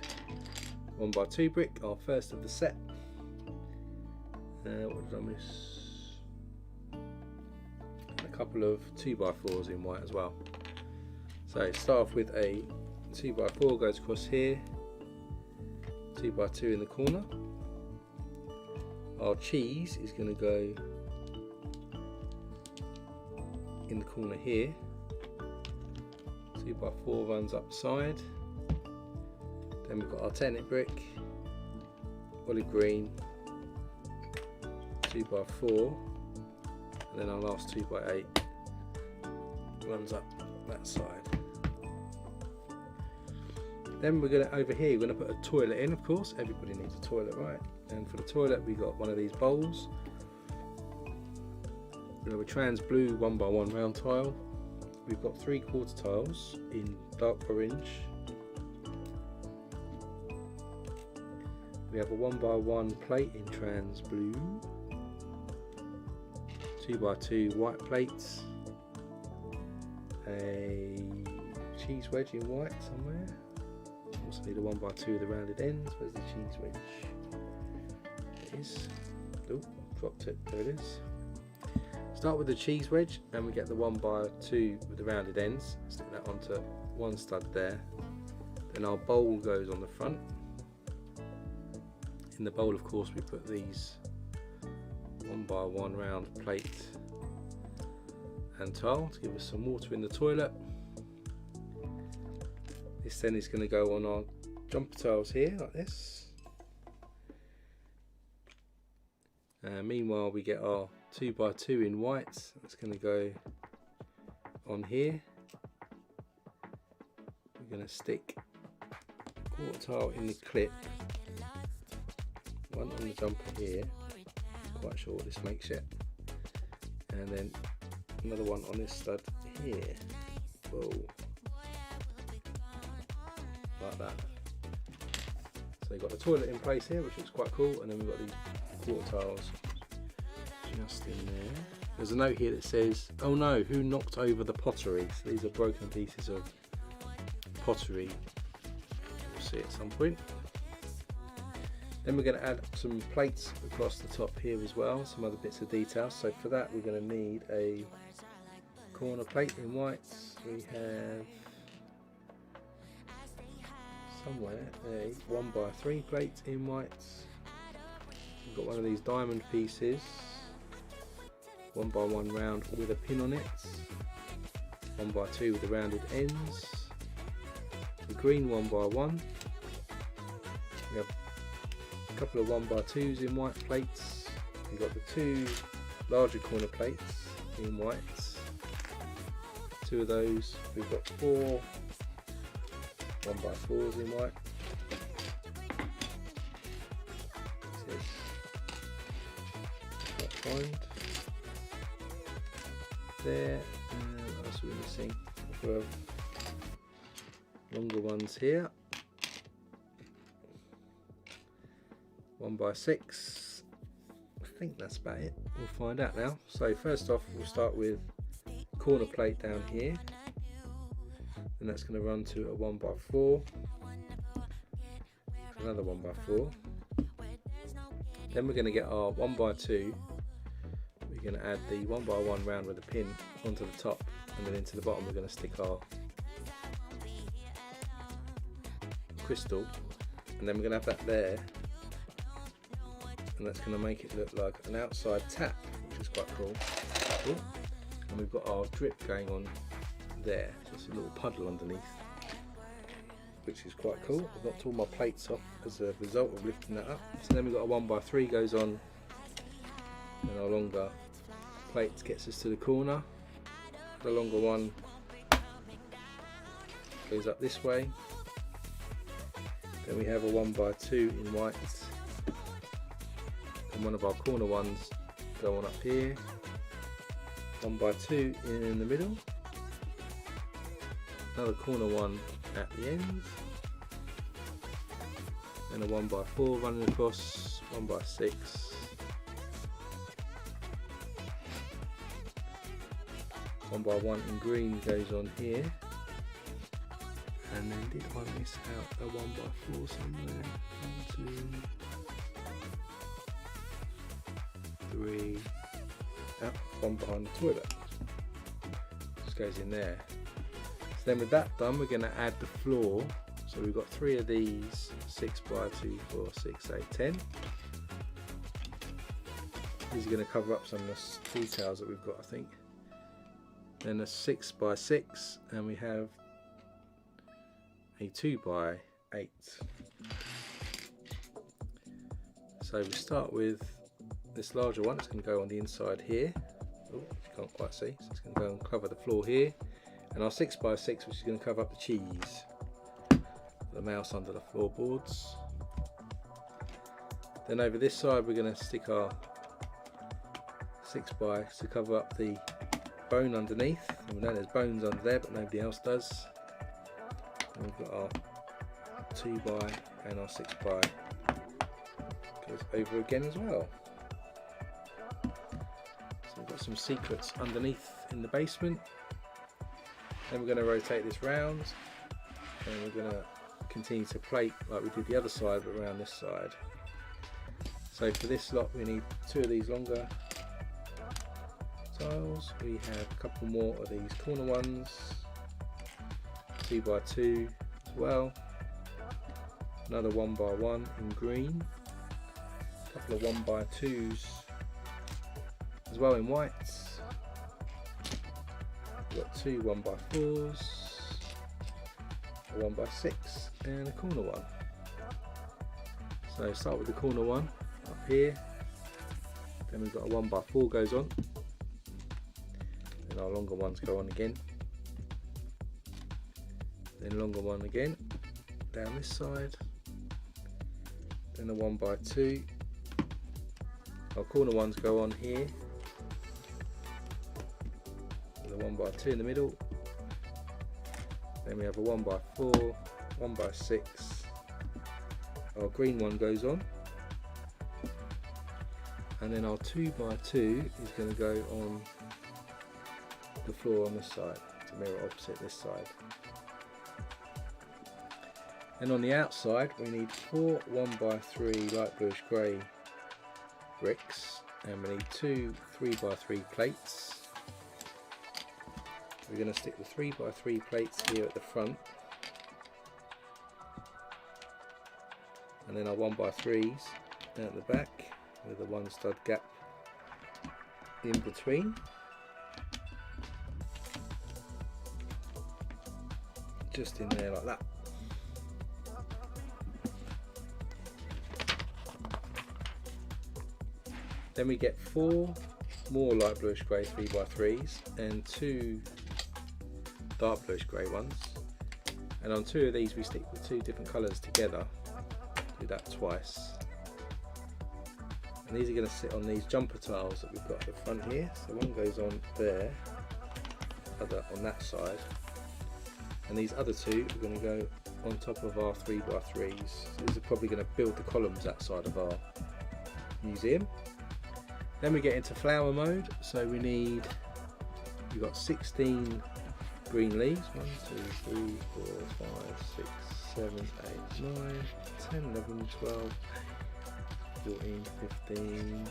1x2 brick, our first of the set. What did I miss? And a couple of 2x4s in white as well. So start off with a 2x4 goes across here, 2x2 in the corner. Our cheese is going to go in the corner here. 2x4 runs up the side. Then we've got our Technic brick, olive green, 2x4, and then our last 2x8 runs up that side. Then we're going to, over here, we're going to put a toilet in, of course. Everybody needs a toilet, right? And for the toilet, we got one of these bowls. We have a trans blue 1x1 round tile. We've got 3/4 tiles in dark orange. We have a 1x1 plate in trans blue. 2x2 white plates. A cheese wedge in white somewhere. Also need a 1x2 with the rounded ends. Where's the cheese wedge? It is. Oh, dropped it. There it is. Start with the cheese wedge, and we get the 1x2 with the rounded ends. Stick that onto one stud there. Then our bowl goes on the front. In the bowl, of course, we put these 1x1 round plate and tile to give us some water in the toilet. This then is going to go on our jumper tiles here, like this. Meanwhile, we get our 2x2 in white. That's going to go on here. We're going to stick a quarter tile in the clip, one on the jumper here. Not quite sure what this makes yet. And then another one on this stud here. Whoa. Like that. So you've got the toilet in place here, which is quite cool, and then we've got these quarter tiles just in there. There's a note here that says, oh no, who knocked over the pottery? So these are broken pieces of pottery. We'll see at some point. Then we're going to add some plates across the top here as well, some other bits of detail. So for that we're going to need a corner plate in white. We have somewhere a 1x3 plate in white. We've got one of these diamond pieces, 1x1 round with a pin on it, 1x2 with the rounded ends, the green 1x1. We have a couple of 1x2s in white plates. We've got the two larger corner plates in white, two of those. We've got four 1x4s in white. Can't find there. What else are we missing? A couple of longer ones here. 1x6. I think that's about it. We'll find out now. So first off, we'll start with corner plate down here, and that's going to run to a 1x4, another 1x4. Then we're going to get our 1x2. We're going to add the 1x1 round with a pin onto the top, and then into the bottom we're going to stick our crystal, and then we're going to have that there, and that's going to make it look like an outside tap, which is quite cool. And we've got our drip going on there, so it's a little puddle underneath, which is quite cool. I've knocked all my plates off as a result of lifting that up. So then we've got a 1x3 goes on, and our longer plate gets us to the corner. The longer one goes up this way. Then we have a 1x2 in white, and one of our corner ones go on up here. 1x2 in the middle, another corner one at the end, and a 1x4 running across, 1x6, 1x1 in green goes on here, and then did I miss out a 1x4 somewhere? 1, 2, 3. One behind the toilet, just goes in there. So then with that done, we're going to add the floor. So we've got 3 of these, 6x2, 4, 6, 8, 10. These are going to cover up some of the details that we've got, I think. Then a 6x6, and we have a 2x8. So we start with this larger one. It's going to go on the inside here. Oh, you can't quite see, so it's going to go and cover the floor here, and our 6x6, which is going to cover up the cheese, the mouse under the floorboards. Then over this side we're going to stick our 6x to cover up the bone underneath, and we know there's bones under there but nobody else does. And we've got our 2x and our 6x goes over again as well. Some secrets underneath in the basement. Then we're going to rotate this round, and we're going to continue to plate like we did the other side but around this side. So for this lot we need 2 of these longer tiles. We have a couple more of these corner ones, 2x2 as well, another 1x1 in green, a couple of 1x2s as well in whites. We've got 2 1x4s, a 1x6 and a corner one. So start with the corner one up here, then we've got a 1x4 goes on, then our longer ones go on again, then longer one again down this side, then a 1x2, our corner ones go on here, 1x2 in the middle, then we have a 1x4, 1x6, our green one goes on, and then our 2x2 is going to go on the floor on this side to mirror opposite this side. And on the outside we need 4 1x3 light bluish grey bricks, and we need 2 3x3 plates. We're going to stick the 3x3 plates here at the front, and then our 1x3s at the back with a 1 stud gap in between. Just in there like that. Then we get 4 more light bluish grey 3x3s and 2 dark bluish grey ones, and on 2 of these we stick the 2 different colours together. Do that twice, and these are going to sit on these jumper tiles that we've got at the front here. So one goes on there, other on that side, and these other 2 are going to go on top of our 3x3s. So these are probably going to build the columns outside of our museum. Then we get into flower mode, so we've got 16 green leaves, 1, 2, 3, 4, 5, 6, 7, 8, 9, 10, 11, 12, 14, 15,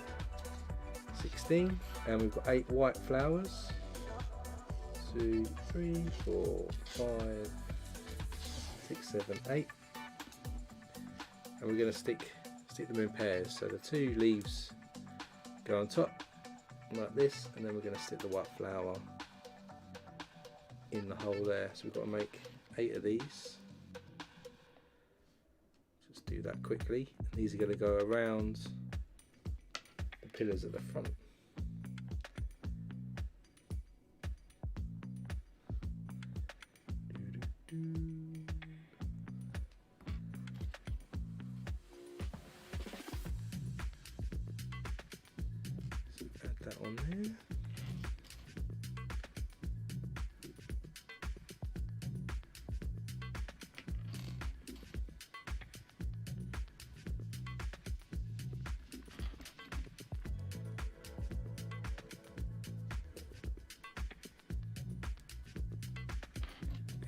16, and we've got 8 white flowers, 2, 3, 4, 5, 6, 7, 8, and we're going to stick them in pairs, so the 2 leaves go on top like this, and then we're going to stick the white flower in the hole there. So we've got to make 8 of these. Just do that quickly. These are going to go around the pillars at the front. That on there.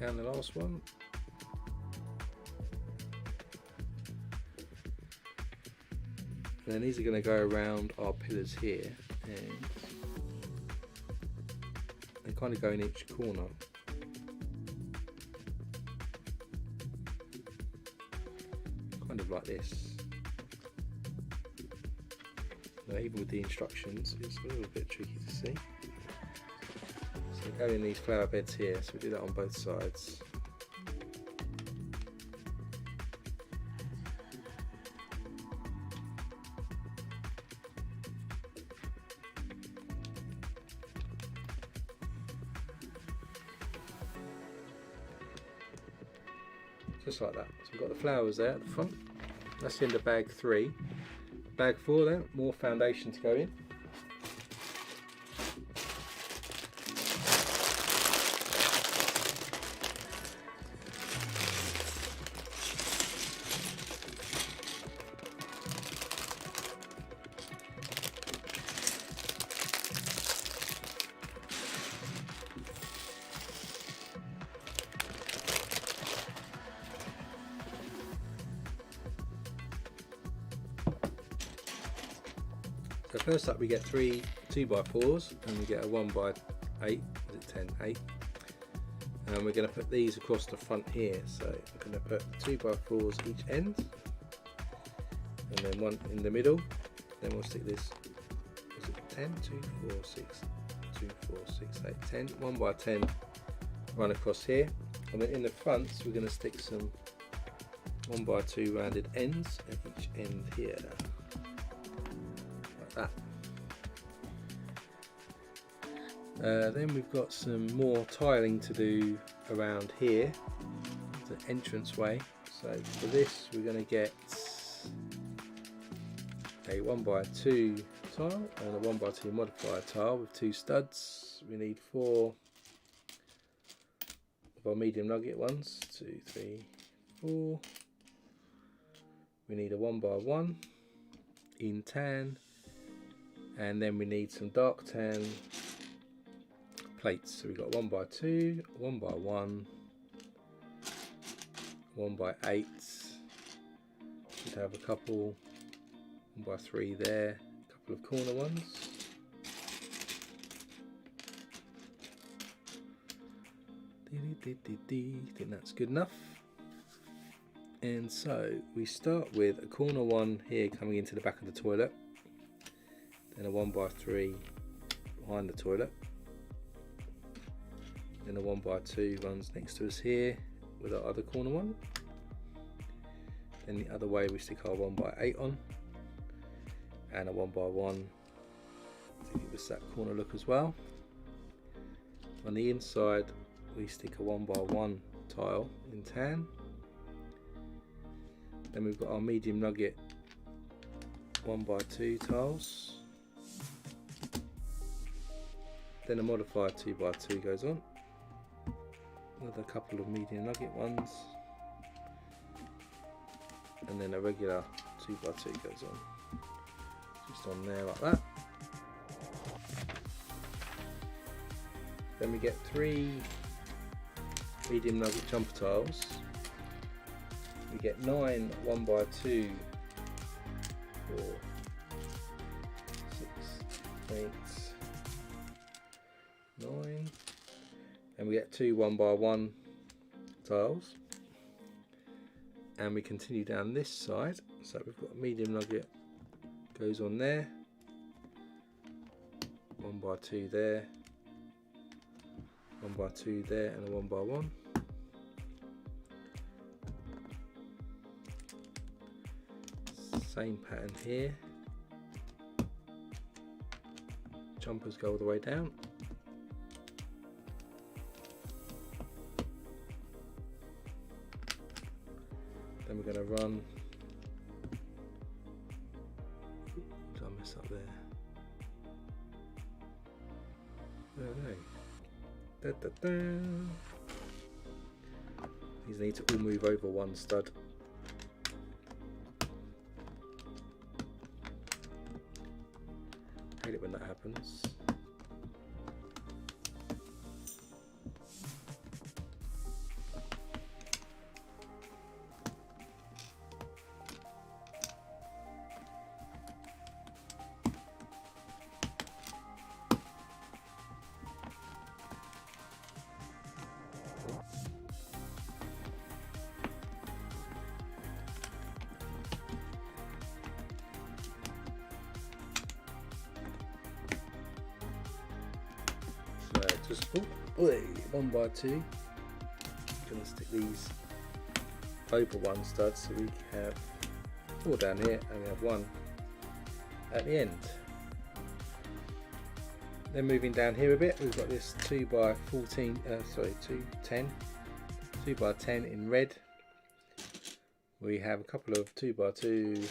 And the last one. And then these are going to go around our pillars here, and they kind of go in each corner. Kind of like this. Now, even with the instructions, it's a little bit tricky to see. So go in these flower beds here, so we do that on both sides. Just like that. So we've got the flowers there at the front. That's in the bag 3. Bag 4 then, more foundation to go in. So first up we get 3 2x4s, and we get a 1x8, is it 10? 8. And we're going to put these across the front here, so we're going to put 2x4s each end, and then one in the middle. Then we'll stick this, is it 10? 2, 4, 6, 2, 4, 6, 8, 10, 1x10 run across here, and then in the front we're going to stick some 1x2 rounded ends at each end here. That. Then we've got some more tiling to do around here, the entranceway. So for this we're going to get a 1x2 tile and a 1x2 modified tile with 2 studs. We need 4 of our medium nugget ones, 2, 3, 4. we need a 1x1 in tan, and then we need some dark tan plates. So we've got 1x2, 1x1, 1x8, should have a couple, 1x3 there, a couple of corner ones. Think that's good enough. And so we start with a corner one here coming into the back of the toilet, then a 1x3 behind the toilet, then a 1x2 runs next to us here with our other corner one. Then the other way we stick our 1x8 on, and a 1x1 to give us that corner look as well. On the inside we stick a 1x1 tile in tan. Then we've got our medium nugget 1x2 tiles. Then a modified 2x2 goes on. Another couple of medium nugget ones. And then a regular 2x2 goes on. Just on there like that. Then we get 3 medium nugget jumper tiles. We get 9 1x2, 4, 6, 8, 9, and we get 2 1x1 tiles, and we continue down this side. So we've got a medium nugget goes on there, 1x2 there, 1x2 there, and a 1x1. Same pattern here. Jumpers go all the way down. Then we're going to run. Did I mess up there? There they go. Da, da, da. These need to all move over one stud. I hate it when that happens. Just 1x2. Gonna stick these over one stud, so we have 4 down here and we have 1 at the end. Then moving down here a bit, we've got this 2x10 in red. We have a couple of 2x2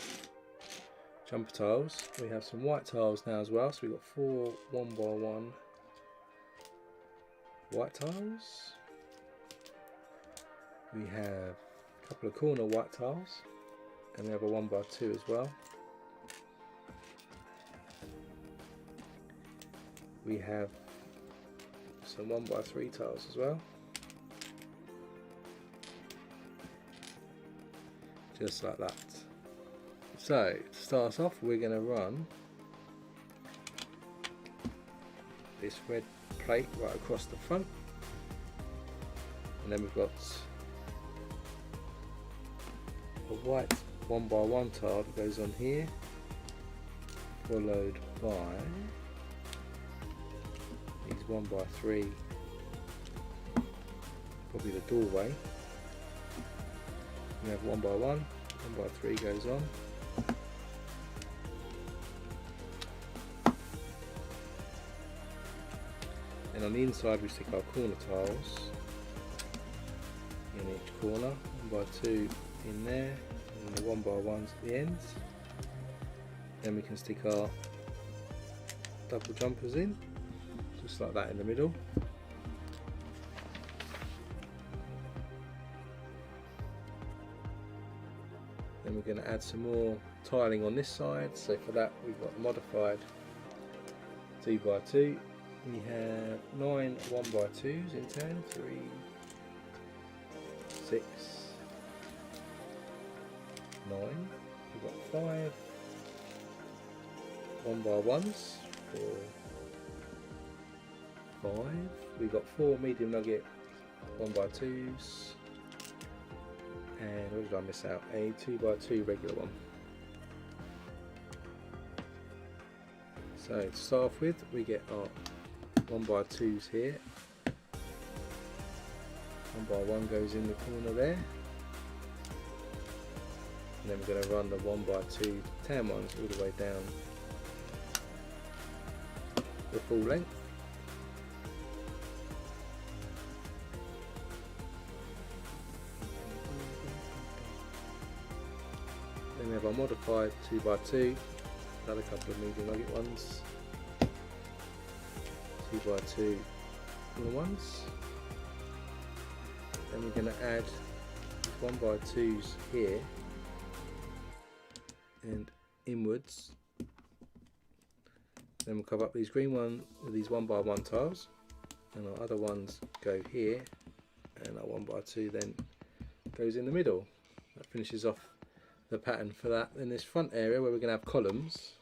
jumper tiles. We have some white tiles now as well, so we've got 4 1x1 white tiles. We have a couple of corner white tiles, and we have a 1x2 as well. We have some 1x3 tiles as well, just like that. So to start us off, we're going to run this red plate right across the front, and then we've got a white 1x1 tile that goes on here, followed by these 1x3, probably the doorway. We have 1x1, 1x3 goes on. And on the inside we stick our corner tiles in each corner, 1x2 in there, and the 1x1s at the ends. Then we can stick our double jumpers in, just like that in the middle. Then we're going to add some more tiling on this side. So for that we've got modified 2x2. We have 9 1x2s in turn. 3, 6, 9. We've got 5 1x1s. 4, 5. We've got 4 medium nugget 1x2s. And what did I miss out? A 2x2 regular one. So to start off with, we get our 1x2s here. 1x1 goes in the corner there. And then we're going to run the 1x2 tan ones all the way down the full length. Then we have our modified 2x2, another couple of medium nugget ones, 2x2 little ones. Then we're going to add 1x2s here and inwards. Then we'll cover up these green ones with these 1x1 tiles, and our other ones go here, and our 1x2 then goes in the middle. That finishes off the pattern for that. In this front area where we're going to have columns,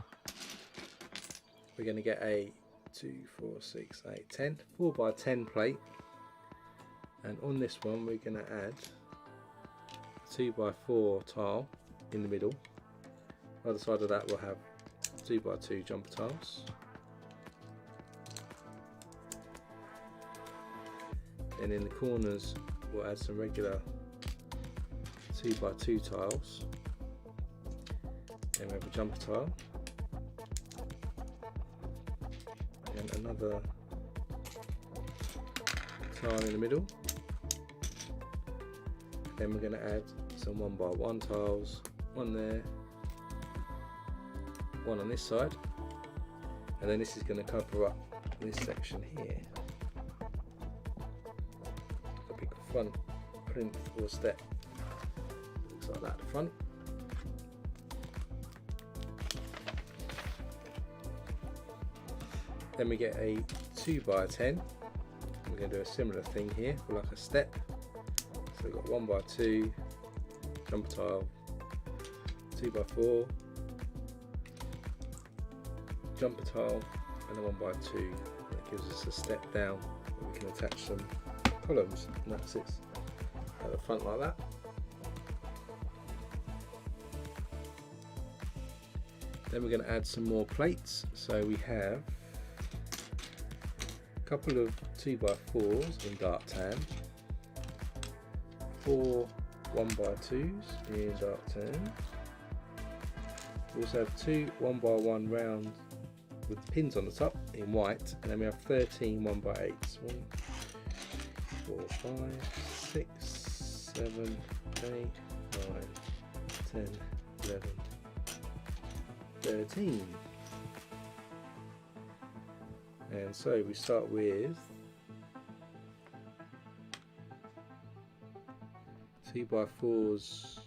we're going to get a 2, 4, 6, 8, 10, 4x10 plate, and on this one we're going to add a 2x4 tile in the middle. Other side of that we'll have 2x2 jumper tiles. And in the corners we'll add some regular 2x2 tiles. Then we have a jumper tile. And another tile in the middle. Then we're going to add some 1x1 tiles, one there, one on this side, and then this is going to cover up this section here. A big front plinth or step, looks like that at the front. Then we get a 2x10. We're going to do a similar thing here for like a step. So we've got 1x2 jumper tile, 2x4 jumper tile, and a 1x2. That gives us a step down where we can attach some columns, and that sits at the front like that. Then we're going to add some more plates. So we have a couple of 2x4s in dark tan, 4 1x2s in dark tan. We also have 2 1x1 round with pins on the top in white, and then we have 13 1x8s. 1, 4, 5, 6, 7, 8, 9, 10, 11, 13. And so we start with 2x4s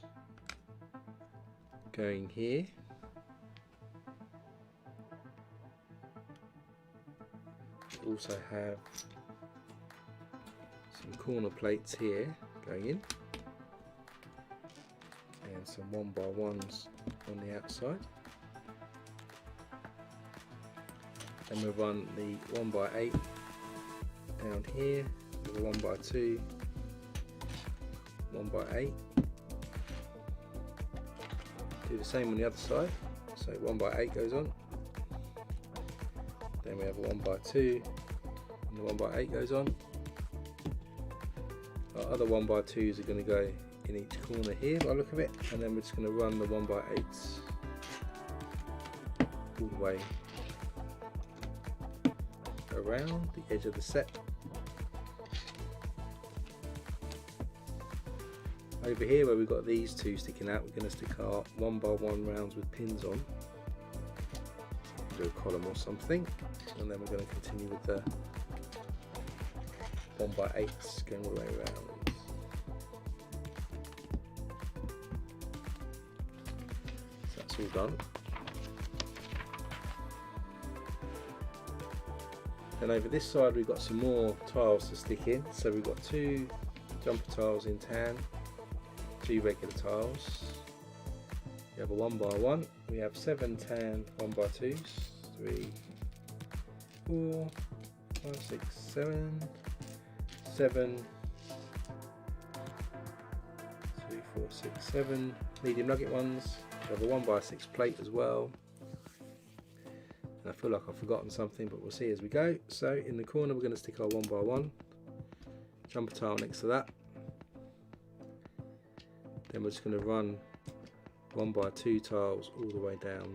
going here. We also have some corner plates here going in, and some 1x1s on the outside. Then we'll run the 1x8 down here with a 1x2, 1x8. Do the same on the other side. So 1x8 goes on. Then we have a 1x2, and the 1x8 goes on. Our other 1x2s are going to go in each corner here by the look of it, and then we're just going to run the 1x8s all the way around the edge of the set. Over here where we've got these two sticking out, we're going to stick our 1x1 rounds with pins on. Do a column or something, and then we're going to continue with the 1x8s going all the way around. all done. Then over this side we've got some more tiles to stick in. So we've got 2 jumper tiles in tan, 2 regular tiles. We have a 1x1. We have 7 tan 1x2s, 3, 4, 5, 6, 7, 7, 2, 4, 6, 7 medium nugget ones. We have a 1x6 plate as well. And I feel like I've forgotten something, but we'll see as we go. So in the corner we're going to stick our 1x1 jumper tile next to that. Then we're just going to run 1x2 tiles all the way down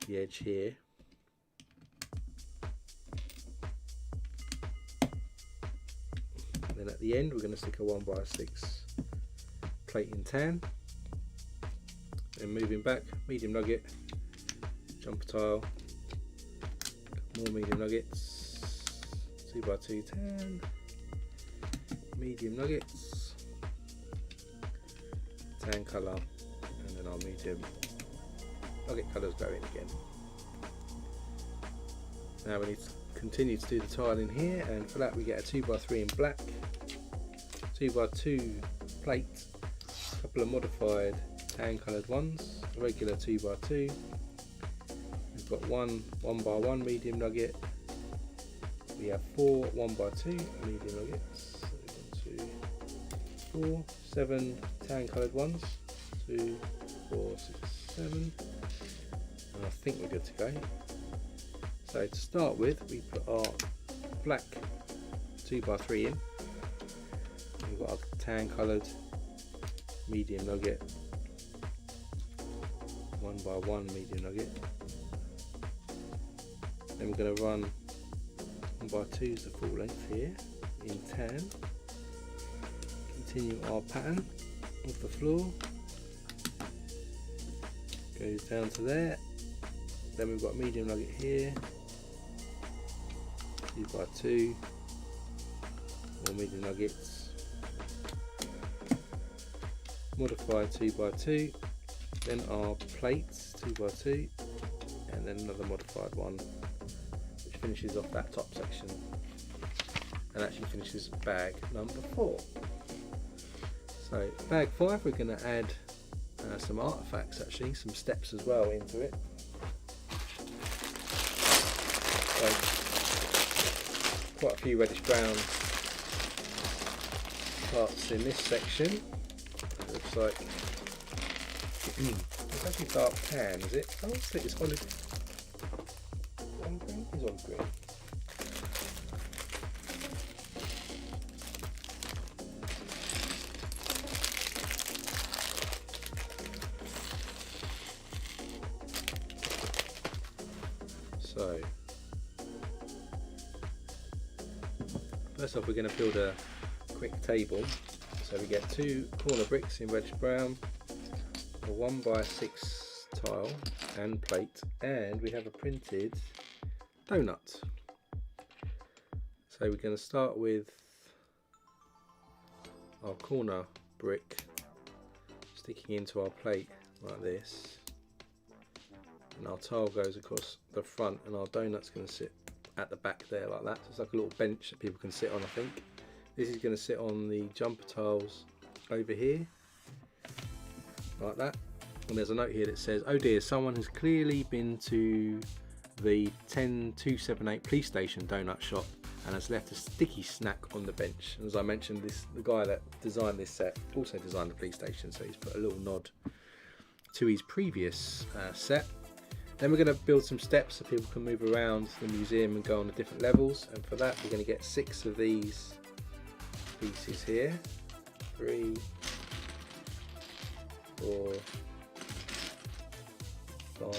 the edge here. And then at the end we're going to stick a 1x6 plate in tan. Then moving back, medium nugget, jumper tile, more medium nuggets, 2x2 tan, medium nuggets, tan colour, and then our medium nugget colours go in again. Now we need to continue to do the tile in here, and for that we get a 2x3 in black, 2x2 plate, a couple of modified tan coloured ones, a regular 2x2. We've got 1 1x1 medium nugget. We have 4 1x2 medium nuggets. So 1, 2, 4, 7 tan coloured ones. 2, 4, 6, 7. And I think we're good to go. So to start with, we put our black 2x3 in. We've got our tan coloured medium nugget, 1x1 medium nugget. Then we're going to run 1x2s the full length here in tan. Continue our pattern off the floor, goes down to there. Then we've got medium nugget here, 2x2, more medium nuggets, modified 2x2, then our plates 2x2, and then another modified one, which finishes off that top section and actually finishes bag number 4. So bag 5, we're going to add some artifacts, actually some steps as well into it. So quite a few reddish brown parts in this section. It looks like it's actually dark tan, is it? Oh, it's olive green. It's olive green. So first off, we're going to build a quick table. So we get 2 corner bricks in reddish brown, a 1x6 tile and plate, and we have a printed donut. So we're going to start with our corner brick sticking into our plate like this, and our tile goes across the front, and our donut's going to sit at the back there like that. So it's like a little bench that people can sit on, I think. This is going to sit on the jumper tiles over here like that. And there's a note here that says, "Oh dear, someone has clearly been to the 10278 police station donut shop and has left a sticky snack on the bench." And as I mentioned, the guy that designed this set also designed the police station, so he's put a little nod to his previous set. Then we're going to build some steps so people can move around the museum and go on the different levels, and for that we're going to get 6 of these pieces here. 3, 4, 5,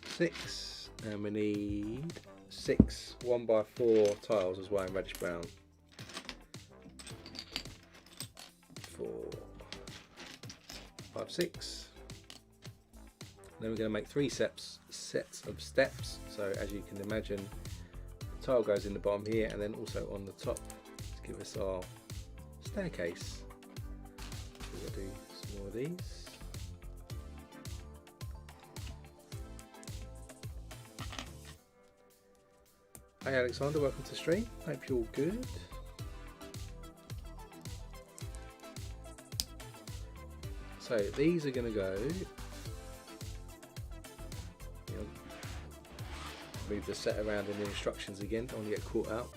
6, and we need 6 1x4 tiles as well in reddish brown. 4, 5, 6. Then we're going to make 3 sets of steps. So as you can imagine, the tile goes in the bottom here, and then also on the top to give us our staircase. we'll do some more of these. Hey Alexander, welcome to stream. Hope you're all good. So these are going to go. Move the set around in the instructions again. Don't want to get caught out.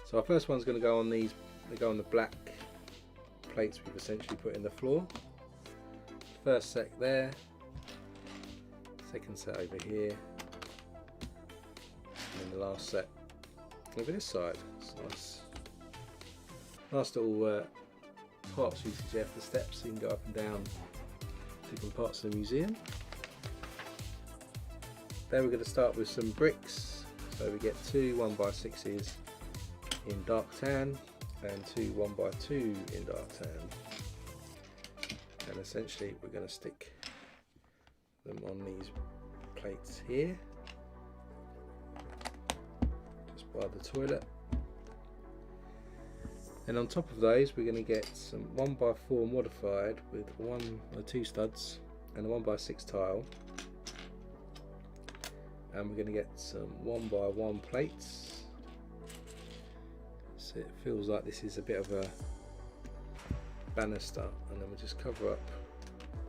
So our first one's going to go on these. They go on the black plates we've essentially put in the floor. First set there. Second set over here. And the last set over this side. It's nice. Nice little parts usage there for the steps, so you can go up and down different parts of the museum. Then we're going to start with some bricks. So we get two 1x6s in dark tan and two 1x2 in dark tan. And essentially we're going to stick them on these plates here. By the toilet, and on top of those we're going to get some 1x4 modified with 1 or 2 studs and a 1x6 tile, and we're going to get some 1x1 plates. So it feels like this is a bit of a banister, and then we'll just cover up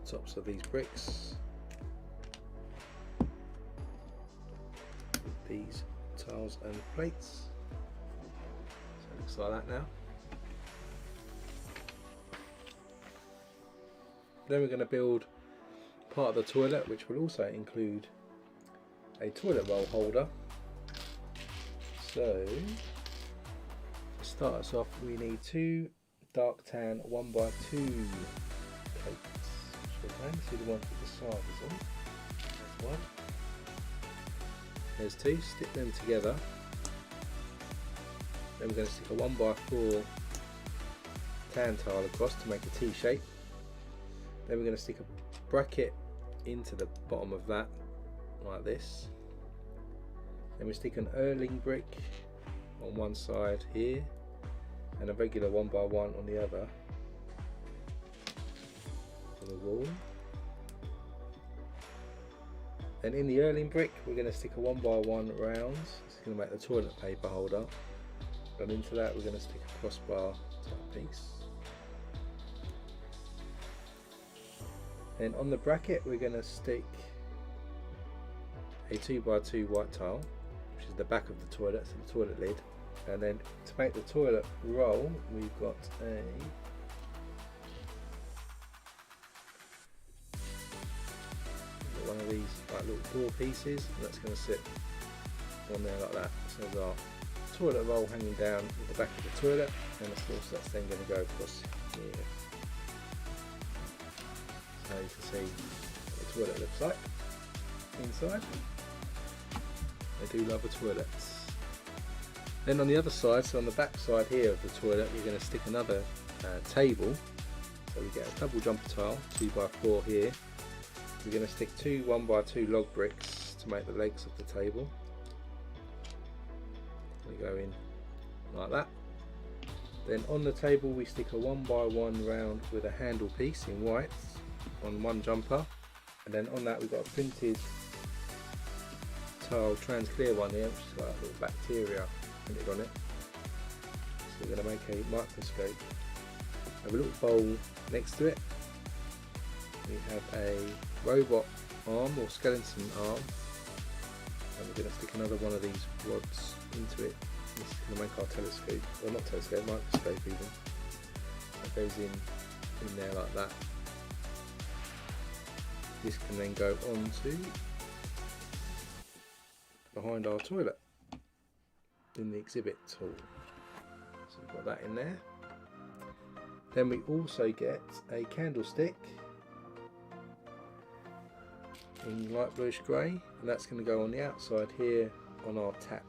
the tops of these bricks with these tiles and plates. So it looks like that now. Then we're going to build part of the toilet, which will also include a toilet roll holder. So to start us off, we need 2 dark tan 1x2 plates. So I can see the one with the side is on. There's one. There's 2, stick them together. Then we're going to stick a 1x4 tan tile across to make a T shape. Then we're going to stick a bracket into the bottom of that, like this. Then we stick an Erling brick on one side here, and a regular 1x1 on the other on the wall. Then in the Erling brick we're going to stick a 1x1 round. It's going to make the toilet paper holder. And into that we're going to stick a crossbar type piece. Then on the bracket we're going to stick a 2x2 white tile, which is the back of the toilet, so the toilet lid. And then to make the toilet roll, we've got one of these like little door pieces, and that's going to sit on there like that. So we've got toilet roll hanging down at the back of the toilet, and of course that's then going to go across here. So you can see what the toilet looks like inside. They do love a toilet. Then on the other side, so on the back side here of the toilet, we're going to stick another table. So we get a double jumper tile, 2x4 here. We're going to stick 2 1x2 log bricks to make the legs of the table. They go in like that. Then on the table we stick a 1x1 round with a handle piece in white on one jumper, and then on that we've got a printed tile trans clear one here, which has got a little bacteria printed on it. So we're going to make a microscope. Have a little bowl next to it. We have a robot arm or skeleton arm, and we're going to stick another one of these rods into it. This is going to make our telescope, or not telescope, microscope even. That goes in there like that. This can then go onto behind our toilet in the exhibit hall. So we've got that in there. Then we also get a candlestick in light bluish grey, and that's going to go on the outside here on our tap.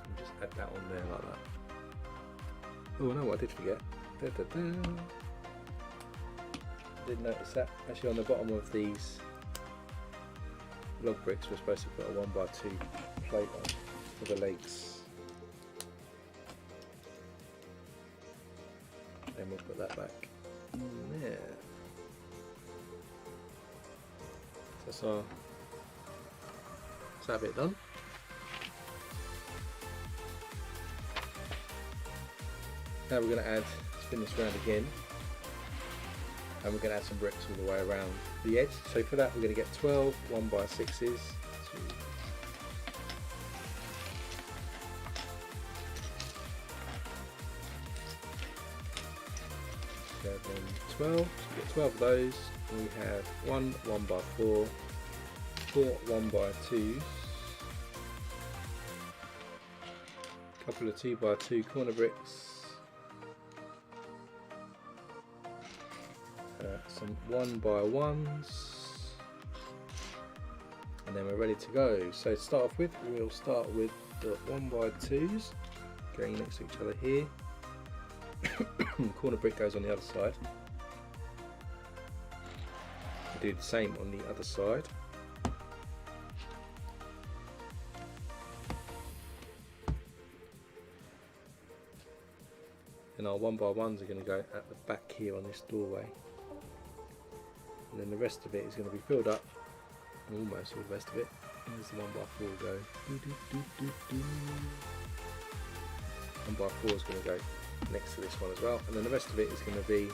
And just add that on there like that. Oh no, what I did forget. Da, da, da. Didn't notice that. Actually on the bottom of these log bricks we're supposed to put a 1x2 plate on for the legs. Then we'll put that back in there. So that's that bit done. Now we're going to spin this around again, and we're going to add some bricks all the way around the edge. So for that we're going to get 12 1x6s. 7, 12. So we get 12 of those. And we have one 1x4, 4 1x2s, a couple of 2x2 corner bricks, some 1x1s, and then we're ready to go. So to start off with, we'll start with the 1x2s going next to each other here. Corner brick goes on the other side. We'll do the same on the other side. And our 1x1s are going to go at the back here on this doorway. And then the rest of it is going to be filled up, almost all the rest of it. There's the 1x4 go. 1x4 is going to go next to this one as well, and then the rest of it is going to be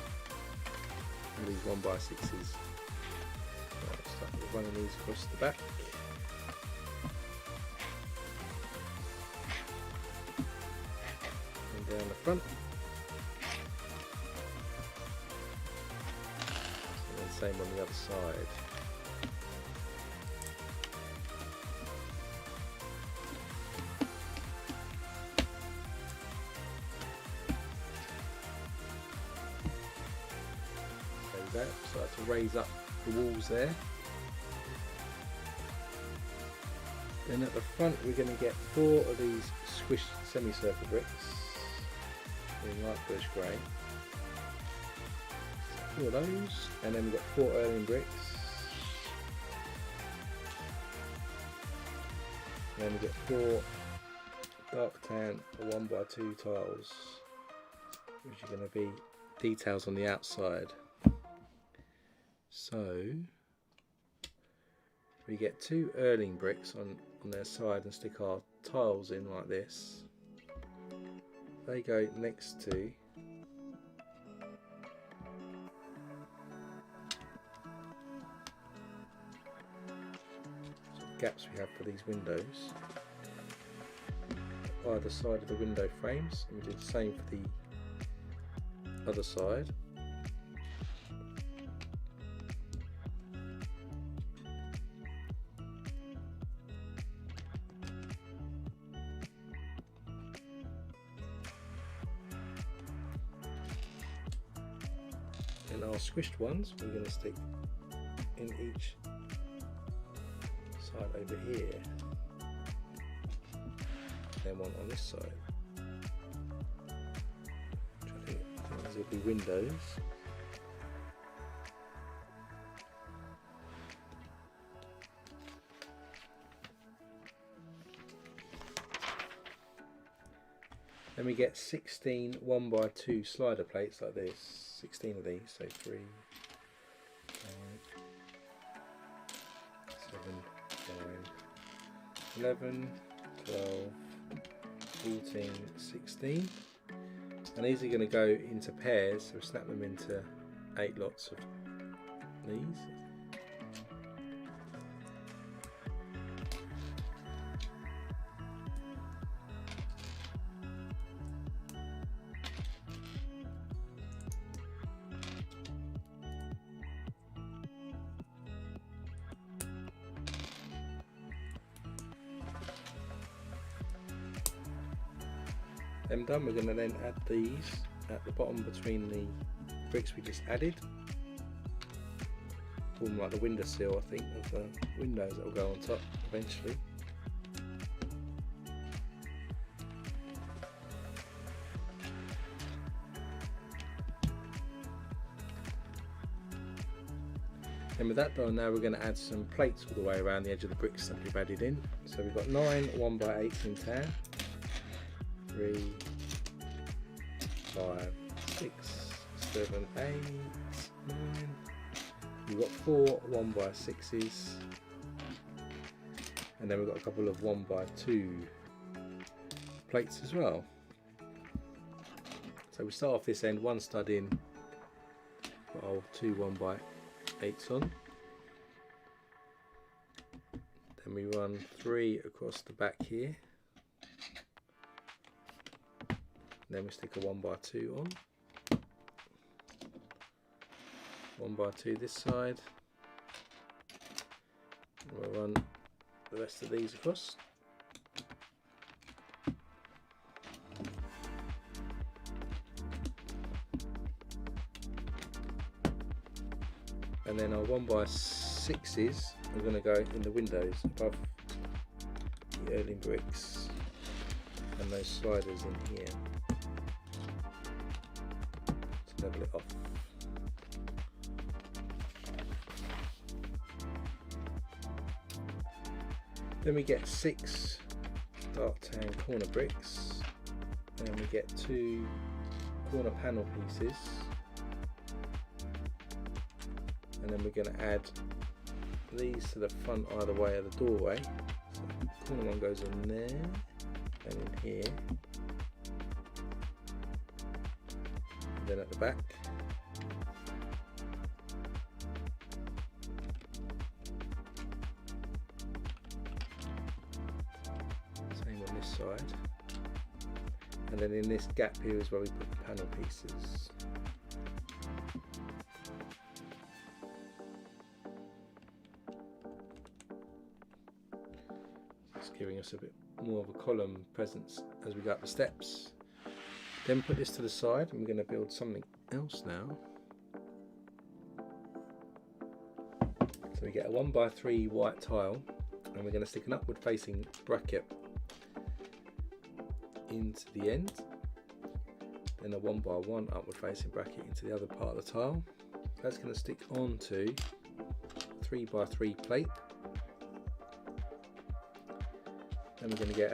these 1x6s. Right, start with running these across the back. And down the front. And then same on the other side. Start to raise up the walls there. Then at the front we're going to get 4 of these squished semicircle bricks in light bluish grey. 4 of those, and then we've got 4 Erling bricks. And then we get 4 dark tan 1x2 tiles, which are going to be details on the outside. So we get 2 Erling bricks on their side and stick our tiles in like this. They go next to gaps we have for these windows either side of the window frames, and we do the same for the other side. And our squished ones we're going to stick in each side over here, then one on this side. Which I think these will be windows. Then we get 16 1x2 slider plates like this. 16 of these, so 3, 5, 7, 9, 11, 12, 14, 16. And these are going to go into pairs, so snap them into 8 lots of these. Them done, we're going to then add these at the bottom between the bricks we just added. Form like the window sill, I think, of the windows that will go on top eventually. And with that done, now we're going to add some plates all the way around the edge of the bricks that we've added in. So we've got 9 1x8s in tan. 3, 5, 6, 7, 8, 9. We've got 4 1x6s, and then we've got a couple of 1x2 plates as well. So we start off this end, one stud in, put our 2 1x8s on. Then we run 3 across the back here. Then we stick a 1x2 on. 1x2 this side. And we'll run the rest of these across. And then our 1x6s are going to go in the windows above the Erling bricks and those sliders in here to level it off. Then we get 6 dark tan corner bricks, and we get 2 corner panel pieces, and then we're going to add these to the front either way of the doorway. So the corner one goes in there and in here, and then at the back. Same on this side, and then in this gap here is where we put the panel pieces. Giving us a bit more of a column presence as we go up the steps. Then put this to the side, and we're going to build something else now. So we get a 1x3 white tile, and we're going to stick an upward facing bracket into the end, then a 1x1 upward facing bracket into the other part of the tile. That's going to stick onto a 3x3 plate. Then we're going to get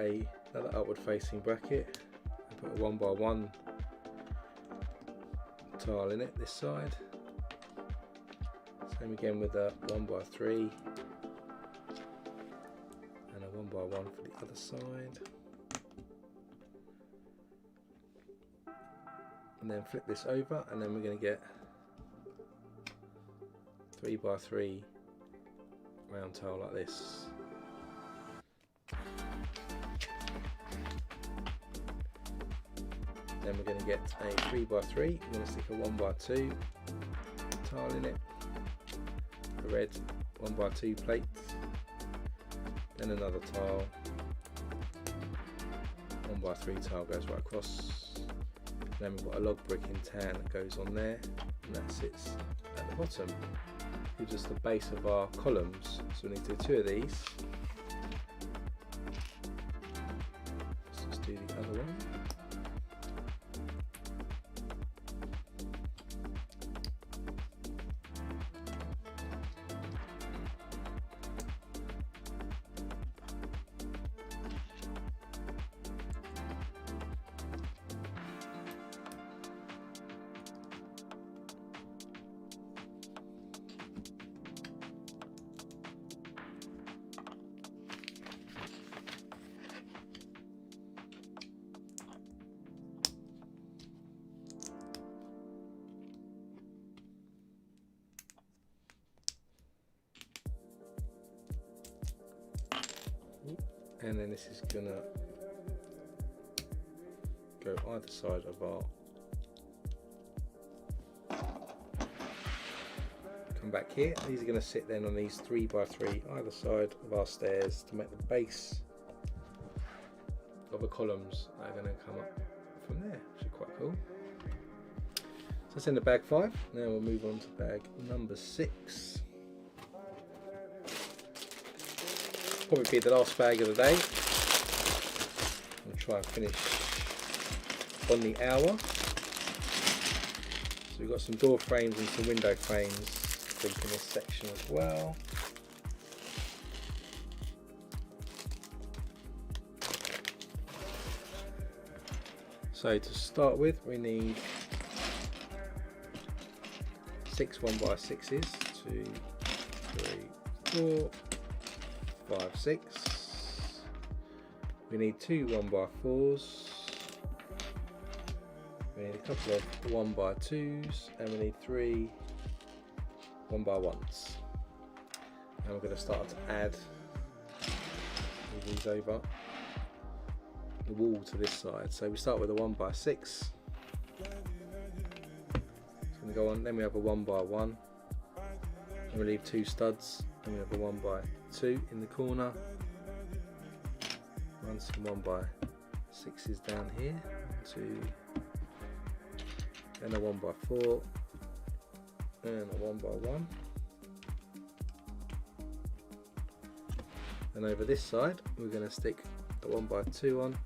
another upward facing bracket and put a 1x1 tile in it this side. Same again with a 1x3 and a 1x1 for the other side. And then flip this over, and then we're going to get 3x3 round tile like this. Then we're going to get a 3x3, we're going to stick a 1x2 tile in it, a red 1x2 plate, then another tile, 1x3 tile goes right across, then we've got a log brick in tan that goes on there, and that sits at the bottom, gives us the base of our columns. So we need to do 2 of these. Let's just do the other one. And then this is gonna go either side of our, come back here, these are gonna sit then on these 3x3 either side of our stairs to make the base of the columns that are gonna come up from there, which is quite cool. So that's in the bag 5, now we'll move on to bag number 6. Probably be the last bag of the day. I'll try and finish on the hour. So we've got some door frames and some window frames in this section as well. So to start with, we need 6 1x6s, 2, 3, 4, 5, 6. We need 2 1x4s. We need a couple of 1x2s, and we need 3 1x1s. And we're going to start to add these over the wall to this side. So we start with a 1x6. It's going to go on. Then we have a 1x1. And we leave 2 studs. Then we have a 1x2 in the corner. Run some 1x6s down here. 2. Then a 1x4. And a 1x1. And over this side, we're going to stick a 1x2 on.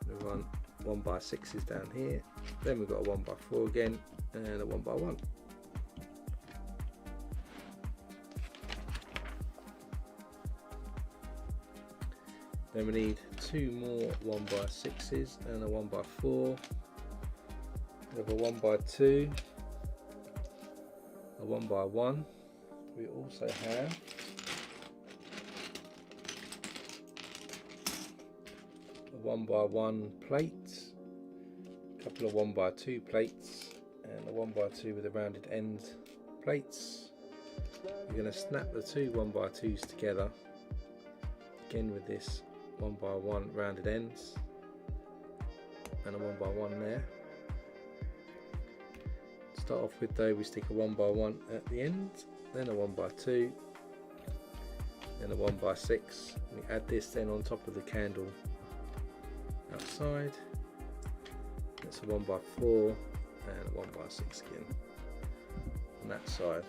We run 1x6s down here. Then we've got a 1x4 again and a 1x1. Then we need 2 more 1x6s and a 1x4. We have a 1x2, a 1x1. We also have a 1x1 plate, a couple of 1x2 plates, and a 1x2 with a rounded end plates. We're going to snap the 2 1x2s together, again with this 1x1 rounded ends, and a 1x1 there. To start off with though, we stick a 1x1 at the end, then a 1x2, then a 1x6. We add this then on top of the candle outside. That's a 1x4 and a 1x6 again on that side.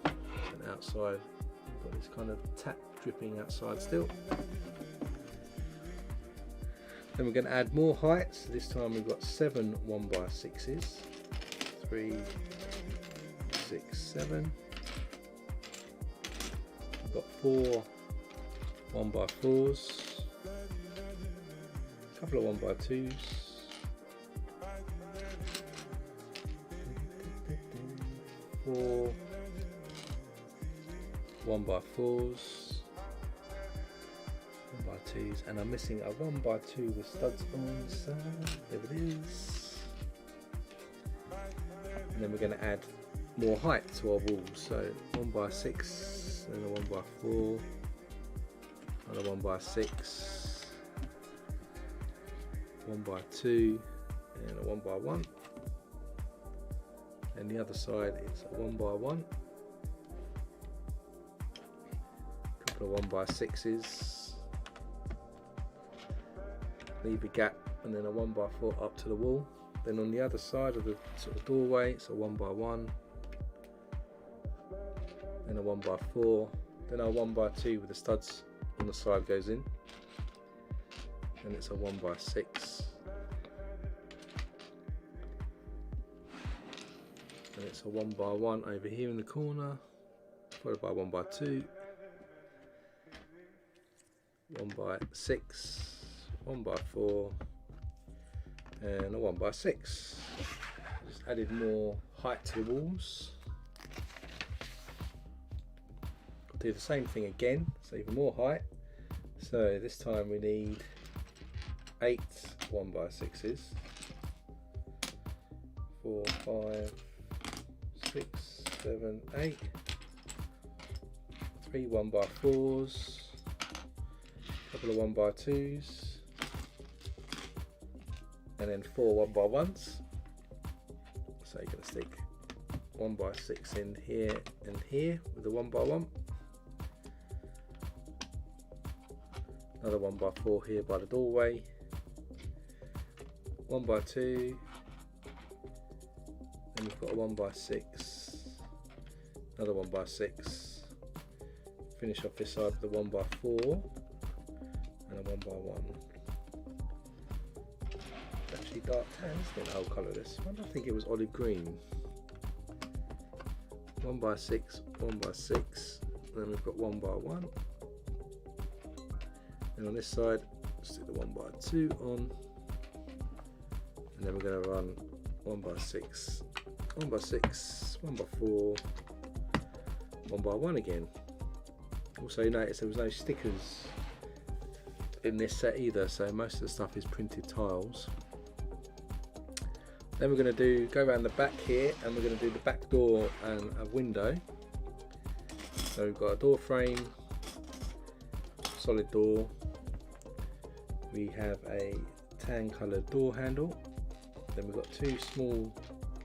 And outside we've got this kind of tap dripping outside still. Then we're going to add more height. So this time we've got 7 1x6s. 3, 6, 7. We've got 4 1x4s. A couple of 1x2s. 4 1x4s. 1x2s, and I'm missing a 1x2 with studs on the side. There it is. And then we're going to add more height to our walls. So 1x6 and a 1x4 and a 1x6, 1x2 and a 1x1. And the other side is a 1x1, a couple of 1x6s. Leave a gap and then a 1x4 up to the wall. Then on the other side of the sort of doorway, it's a 1x1, then a 1x4, then our 1x2 with the studs on the side goes in, and it's a 1x6, and it's a 1x1 over here in the corner, followed by 1x2, 1x6, 1x4 and a 1x6. Just added more height to the walls. Do the same thing again, so even more height. So this time we need 8 1x6s, 4, 5, 6, 7, 8, 3 1x4s, a couple of 1x2s, and then 4 1x1s. So you're going to stick 1x6 in here and here with the 1x1. Another 1x4 here by the doorway. 1x2. Then we've got a 1x6. Another 1x6. Finish off this side with a 1x4 and a 1x1. Actually dark tan, isn't it? I'll colour this. I think it was olive green. 1x6, 1x6, then we've got 1x1, and on this side stick the 1x2 on, and then we're going to run 1x6, 1x6, 1x4, 1x1 again. Also notice there was no stickers in this set either, so most of the stuff is printed tiles. Then we're going to go around the back here, and we're going to do the back door and a window. So we've got a door frame, solid door. We have a tan coloured door handle. Then we've got two small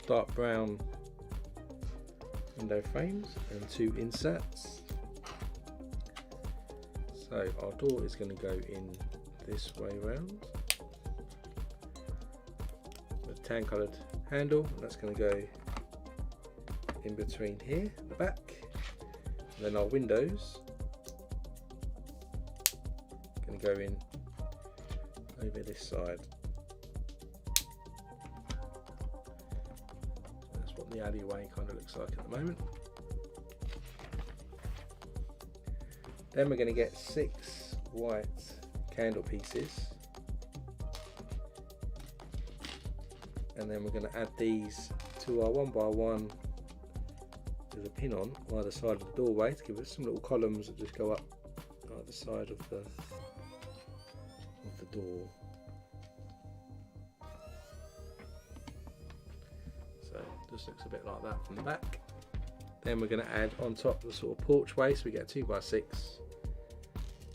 dark brown window frames and two inserts. So our door is going to go in this way round. With tan coloured handle, and that's going to go in between here at the back. And then our windows going to go in over this side. That's what the alleyway kind of looks like at the moment. Then we're going to get 6 white candle pieces, and then we're going to add these to our 1x1 with a pin on either side of the doorway to give us some little columns that just go up either side of the door. So just looks a bit like that from the back. Then we're going to add on top the sort of porchway, so we get a 2x6.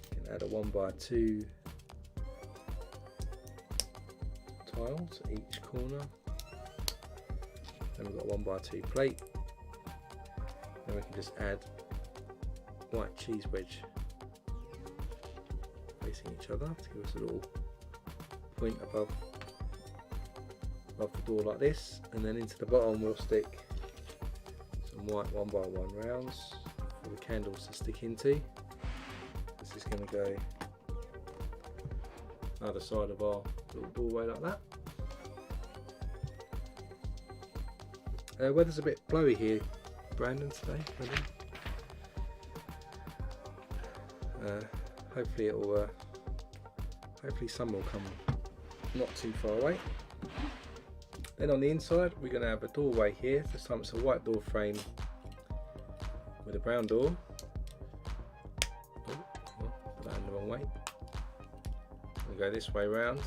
We can add a 1x2 tile to each corner. Then we've got a 1x2 plate. Then we can just add white cheese wedge facing each other to give us a little point above the door like this. And then into the bottom we'll stick some white 1x1 rounds for the candles to stick into. This is going to go either side of our little doorway like that. Weather's a bit blowy here, Brandon, today. Hopefully it'll hopefully sun will come not too far away. Then on the inside we're going to have a doorway here. This time it's a white door frame with a brown door. Put that in the wrong way. We'll go this way round,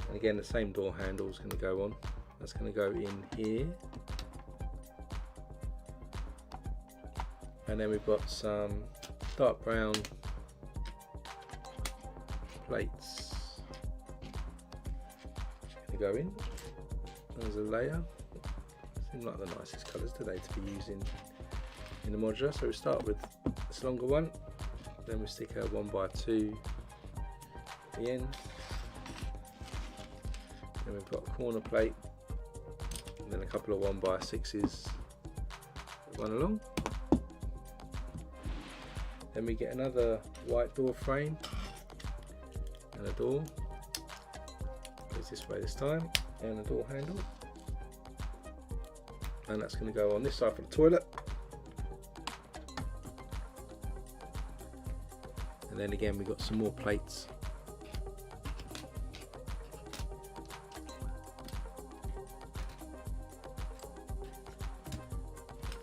and again the same door handle is going to go on. That's going to go in here. And then we've got some dark brown plates to go in as a layer. Seem like the nicest colours today to be using in the modular. So we start with this longer one, then we stick a 1x2 at the end. Then we've got a corner plate, and then a couple of 1x6s that run along. Then we get another white door frame and a door. Goes this way this time, and a door handle. And that's going to go on this side for the toilet. And then again we've got some more plates.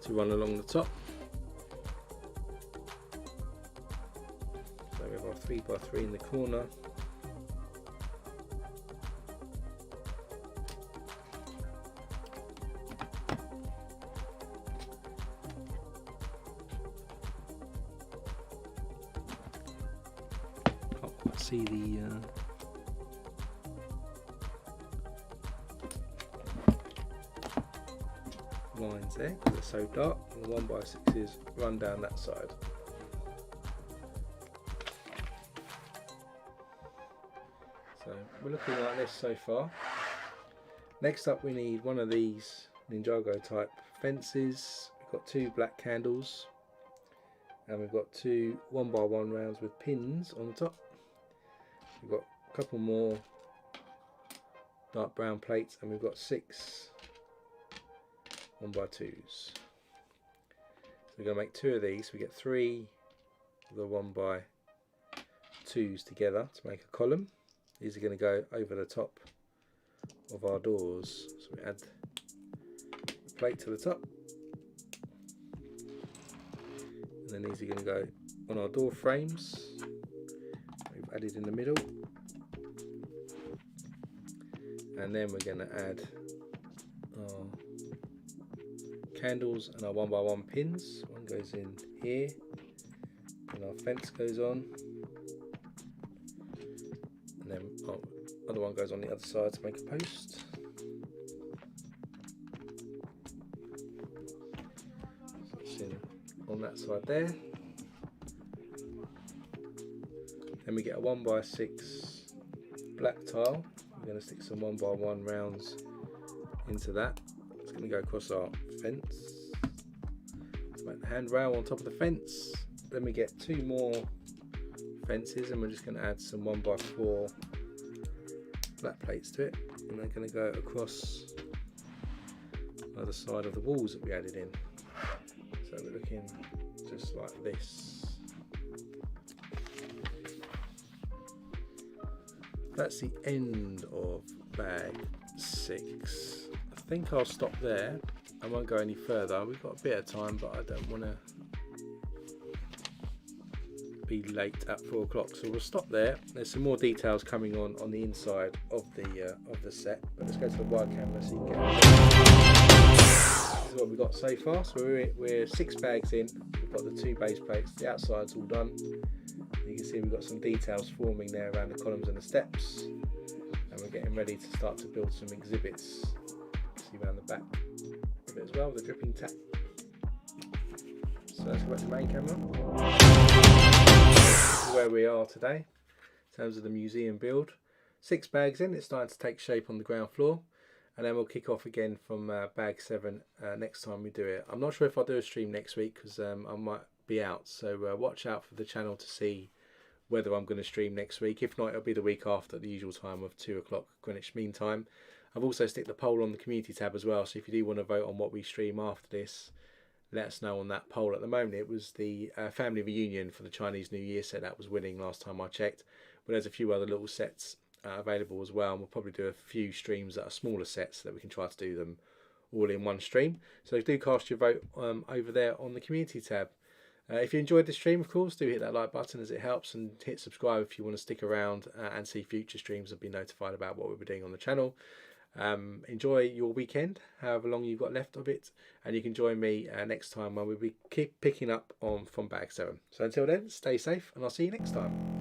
To run along the top. So we have our 3x3 in the corner. Can't quite see the lines there because they're so dark, and the 1x6s run down that side. So we're looking like this so far. Next up we need one of these Ninjago type fences. We've got 2 black candles, and we've got 2 1x1 rounds with pins on the top. We've got a couple more dark brown plates, and we've got 6 1x2s. So we're going to make 2 of these. We get 3 of the 1x2s together to make a column. These are going to go over the top of our doors. So we add the plate to the top, and then these are going to go on our door frames. We've added in the middle, and then we're going to add our candles and our 1x1 pins. One goes in here, and our fence goes on, and then our other one goes on the other side to make a post. So it's in on that side there. Then we get a 1x6 black tile. We're going to stick some 1x1 rounds into that. It's going to go across our fence to make the handrail on top of the fence. Then we get 2 more fences, and we're just going to add some 1x4 black plates to it, and they're going to go across either side of the walls that we added in. So we're looking just like this. That's the end of bag 6. I think I'll stop there. I won't go any further. We've got a bit of time, but I don't want to be late at 4 o'clock, so we'll stop there. There's some more details coming on the inside of the set, but let's go to the wide camera so you can get this is what we've got so far. So we're 6 bags in. We've got the 2 base plates, the outside's all done. You can see we've got some details forming there around the columns and the steps, and we're getting ready to start to build some exhibits. See around the back of it as well, the dripping tap. So let's go back to the main camera. This is where we are today in terms of the museum build. 6 bags in, it's starting to take shape on the ground floor, and then we'll kick off again from bag 7 next time we do it. I'm not sure if I'll do a stream next week because I might be out, so watch out for the channel to see whether I'm going to stream next week. If not, it'll be the week after at the usual time of 2 o'clock Greenwich Mean Time. I've also stick the poll on the community tab as well, so if you do want to vote on what we stream after this, let us know on that poll. At the moment it was the family reunion for the Chinese New Year set that was winning last time I checked, but there's a few other little sets available as well, and we'll probably do a few streams that are smaller sets so that we can try to do them all in one stream. So do cast your vote over there on the community tab. If you enjoyed the stream, of course, do hit that like button as it helps, and hit subscribe if you want to stick around and see future streams and be notified about what we'll be doing on the channel. Enjoy your weekend, however long you've got left of it, and you can join me next time when we'll be keep picking up from bag 7. So until then, stay safe, and I'll see you next time.